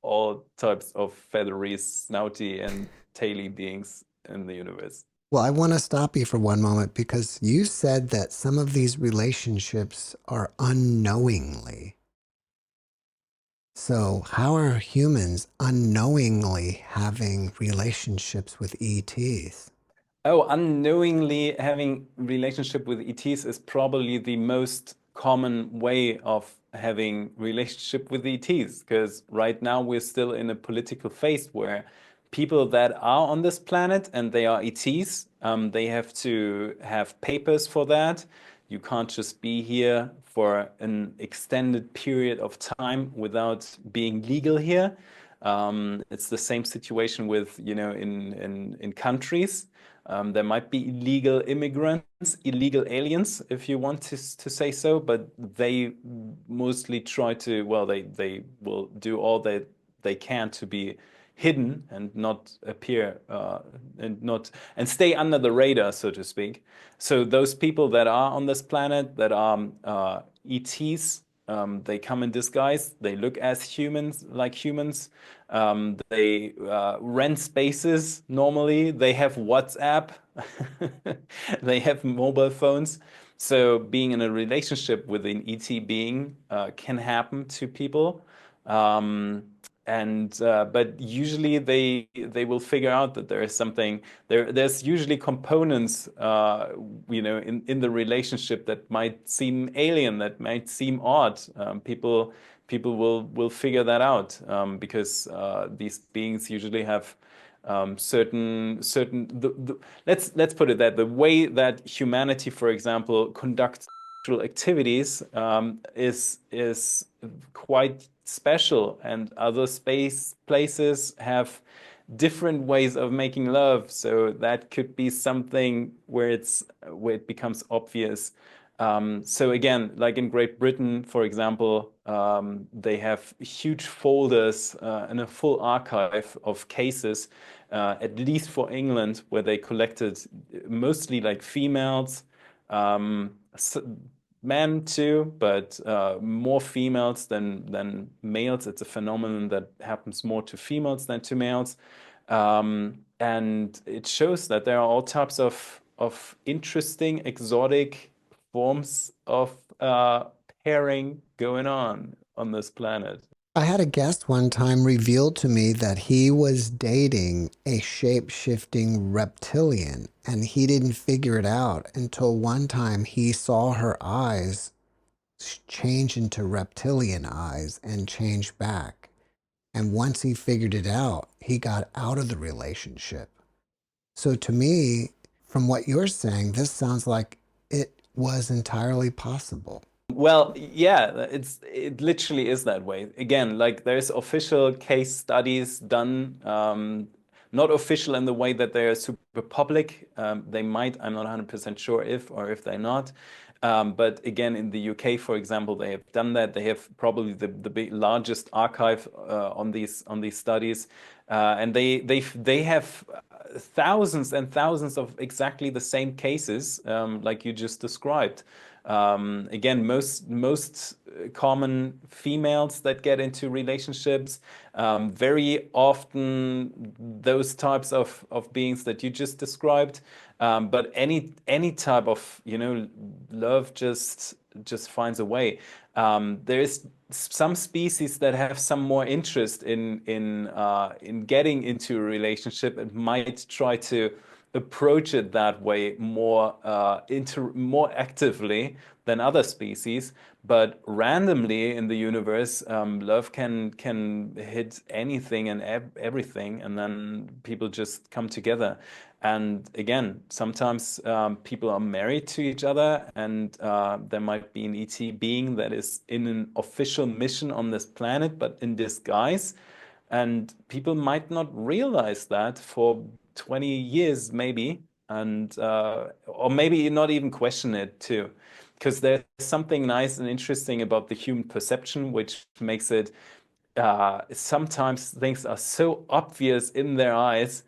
all types of feathery, snouty, and taily beings in the universe. Well, I want to stop you for one moment because you said that some of these relationships are unknowingly. So, how are humans unknowingly having relationships with ETs? Oh, unknowingly having relationship with ETs is probably the most common way of having relationship with ETs, because right now we're still in a political phase where people that are on this planet and they are ETs, they have to have papers for that. You can't just be here for an extended period of time without being legal here. It's the same situation with, in countries. There might be illegal immigrants, illegal aliens, if you want to say so, but they mostly try to, well, they will do all that they can to be hidden and not appear, and stay under the radar, so to speak. So those people that are on this planet that are ETs, they come in disguise. They look as humans, like humans. They rent spaces normally. They have WhatsApp. They have mobile phones. So being in a relationship with an ET being can happen to people. And but usually they will figure out that there is something there. There's usually components, in the relationship that might seem alien, that might seem odd. People will figure that out, because these beings usually have let's put it that the way that humanity, for example, conducts sexual activities, is quite special, and other places have different ways of making love. So that could be something where it becomes obvious. So again, like in Great Britain, for example, they have huge folders and a full archive of cases, at least for England, where they collected mostly like females, men too, but more females than males. It's a phenomenon that happens more to females than to males. And it shows that there are all types of interesting, exotic forms of pairing going on this planet. I had a guest one time reveal to me that he was dating a shape-shifting reptilian, and he didn't figure it out until one time he saw her eyes change into reptilian eyes and change back. And once he figured it out, he got out of the relationship. So to me, from what you're saying, this sounds like it was entirely possible. Well, yeah, it literally is that way. Again, like there's official case studies done, not official in the way that they are super public. They might, I'm not 100% sure if they're not. But again, in the UK, for example, they have done that. They have probably the largest archive on these studies, and they have thousands and thousands of exactly the same cases, like you just described. Again, most common females that get into relationships, very often those types of beings that you just described. But any type of, love just finds a way. There is some species that have some more interest in getting into a relationship and might try to approach it that way more more actively than other species. But randomly in the universe, love can hit anything and everything, and then people just come together. And again, sometimes people are married to each other, and there might be an ET being that is in an official mission on this planet, but in disguise. And people might not realize that for 20 years, maybe, and or maybe not even question it too. Because there's something nice and interesting about the human perception, which makes it sometimes things are so obvious in their eyes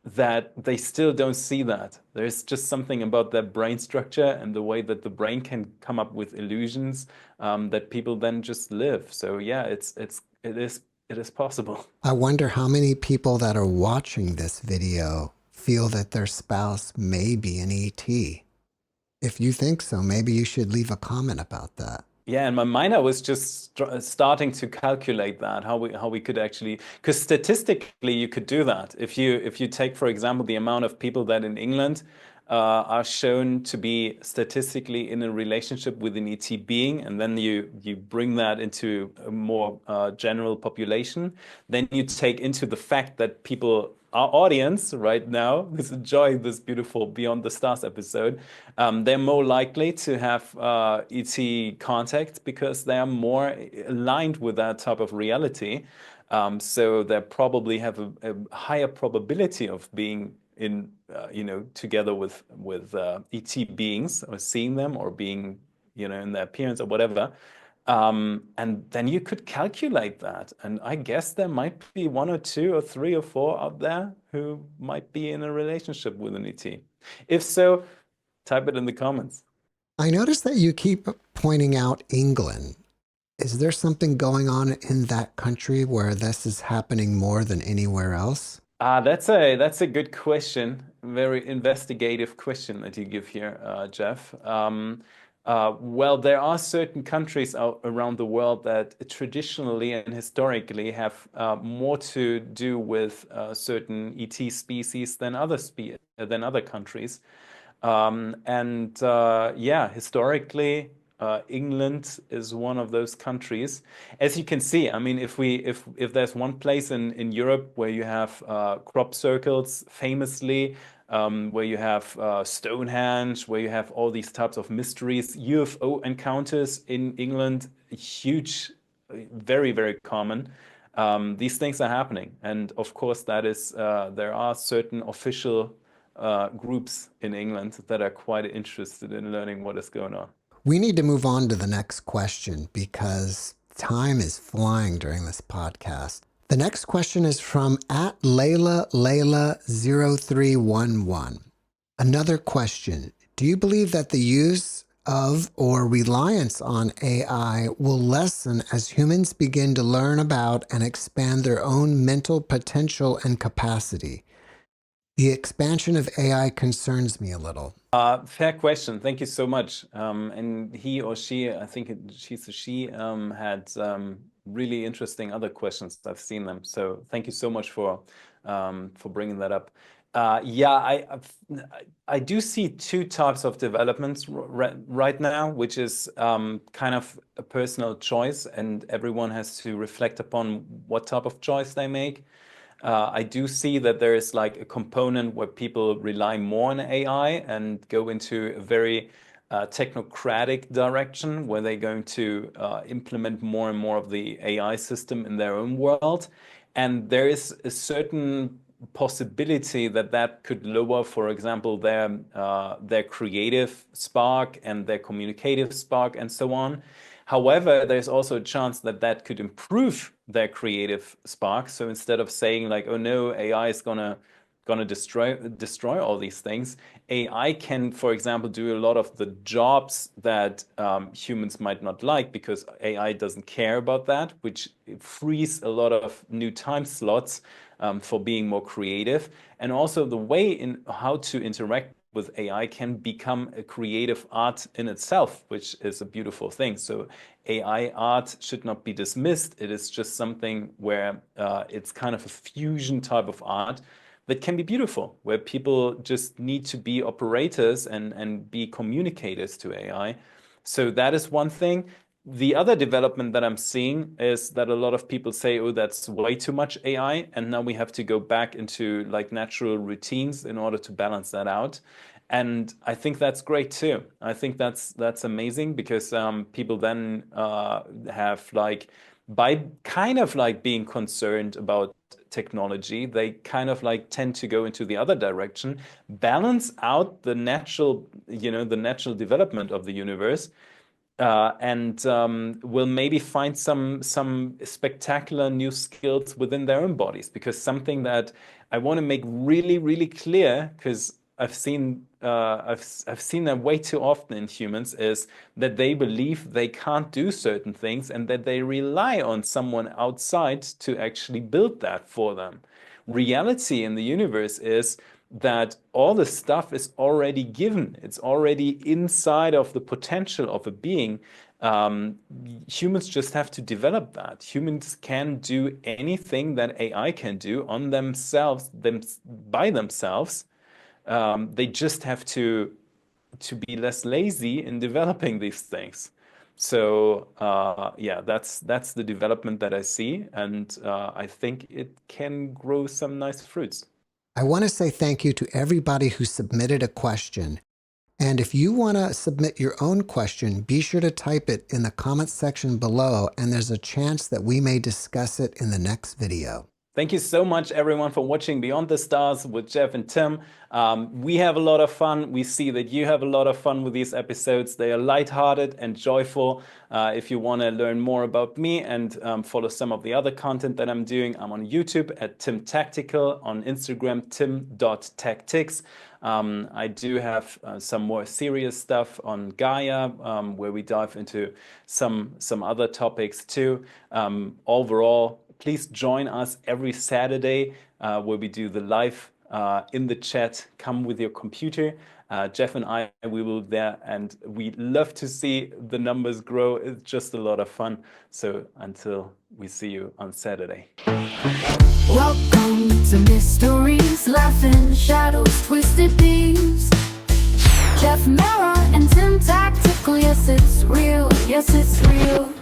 that they still don't see that. There's just something about their brain structure and the way that the brain can come up with illusions that people then just live. So yeah, it is possible. I wonder how many people that are watching this video feel that their spouse may be an ET. If you think so, maybe you should leave a comment about that. Yeah, in my mind, I was just starting to calculate that how we could actually, because statistically you could do that. If you take, for example, the amount of people that in England are shown to be statistically in a relationship with an ET being, and then you bring that into a more general population, then you take into the fact that people, our audience right now, who's enjoying this beautiful Beyond the Stars episode, they're more likely to have ET contact because they are more aligned with that type of reality. So they probably have a higher probability of being in, together with ET beings, or seeing them, or being, in their appearance or whatever. And then you could calculate that. And I guess there might be 1 or 2 or 3 or 4 out there who might be in a relationship with an ET. If so, type it in the comments. I noticed that you keep pointing out England. Is there something going on in that country where this is happening more than anywhere else? That's a good question. Very investigative question that you give here, Jeff. Well, there are certain countries around the world that traditionally and historically have more to do with certain ET species than other countries. Yeah, historically, England is one of those countries. As you can see, I mean, if there's one place in Europe where you have crop circles, famously, where you have Stonehenge, where you have all these types of mysteries, UFO encounters in England, huge, very, very common. These things are happening, and of course, that is there are certain official groups in England that are quite interested in learning what is going on. We need to move on to the next question because time is flying during this podcast. The next question is from @Layla0311. Another question. Do you believe that the use of or reliance on AI will lessen as humans begin to learn about and expand their own mental potential and capacity? The expansion of AI concerns me a little. Fair question. Thank you so much. And he or she, I think she's a she, had really interesting other questions. I've seen them. So thank you so much for bringing that up. Yeah, I do see two types of developments right now, which is kind of a personal choice, and everyone has to reflect upon what type of choice they make. I do see that there is like a component where people rely more on AI and go into a very technocratic direction where they're going to implement more and more of the AI system in their own world. And there is a certain possibility that that could lower, for example, their creative spark and their communicative spark and so on. However, there's also a chance that that could improve their creative spark. So instead of saying like, oh no, AI is gonna destroy all these things, AI can, for example, do a lot of the jobs that humans might not like because AI doesn't care about that, which frees a lot of new time slots for being more creative. And also the way in how to interact with AI can become a creative art in itself, which is a beautiful thing. So AI art should not be dismissed. It is just something where it's kind of a fusion type of art that can be beautiful, where people just need to be operators and be communicators to AI. So that is one thing. The other development that I'm seeing is that a lot of people say, oh, that's way too much AI. And now we have to go back into like natural routines in order to balance that out. And I think that's great too. I think that's amazing because people then have like, by kind of like being concerned about technology, they kind of like tend to go into the other direction, balance out the natural, the natural development of the universe. And will maybe find some spectacular new skills within their own bodies. Because something that I want to make really, really clear, because I've seen that way too often in humans, is that they believe they can't do certain things and that they rely on someone outside to actually build that for them. Reality in the universe is that all the stuff is already given. It's already inside of the potential of a being. Humans just have to develop that. Humans can do anything that AI can do on themselves, by themselves. They just have to be less lazy in developing these things. So yeah, that's the development that I see, and I think it can grow some nice fruits. I want to say thank you to everybody who submitted a question. And if you want to submit your own question, be sure to type it in the comments section below, and there's a chance that we may discuss it in the next video. Thank you so much, everyone, for watching Beyond the Stars with Jeff and Tim. We have a lot of fun. We see that you have a lot of fun with these episodes. They are lighthearted and joyful. If you want to learn more about me and follow some of the other content that I'm doing, I'm on YouTube at Tim Tactical, on Instagram, tim.tactics. I do have some more serious stuff on Gaia, where we dive into some other topics too. Overall, please join us every Saturday where we do the live in the chat. Come with your computer. Jeff and I, we will be there, and we love to see the numbers grow. It's just a lot of fun. So until we see you on Saturday. Welcome to Mysteries, Laughing Shadows, Twisted Themes. JeffMara and Tim Tactical, yes it's real, yes it's real.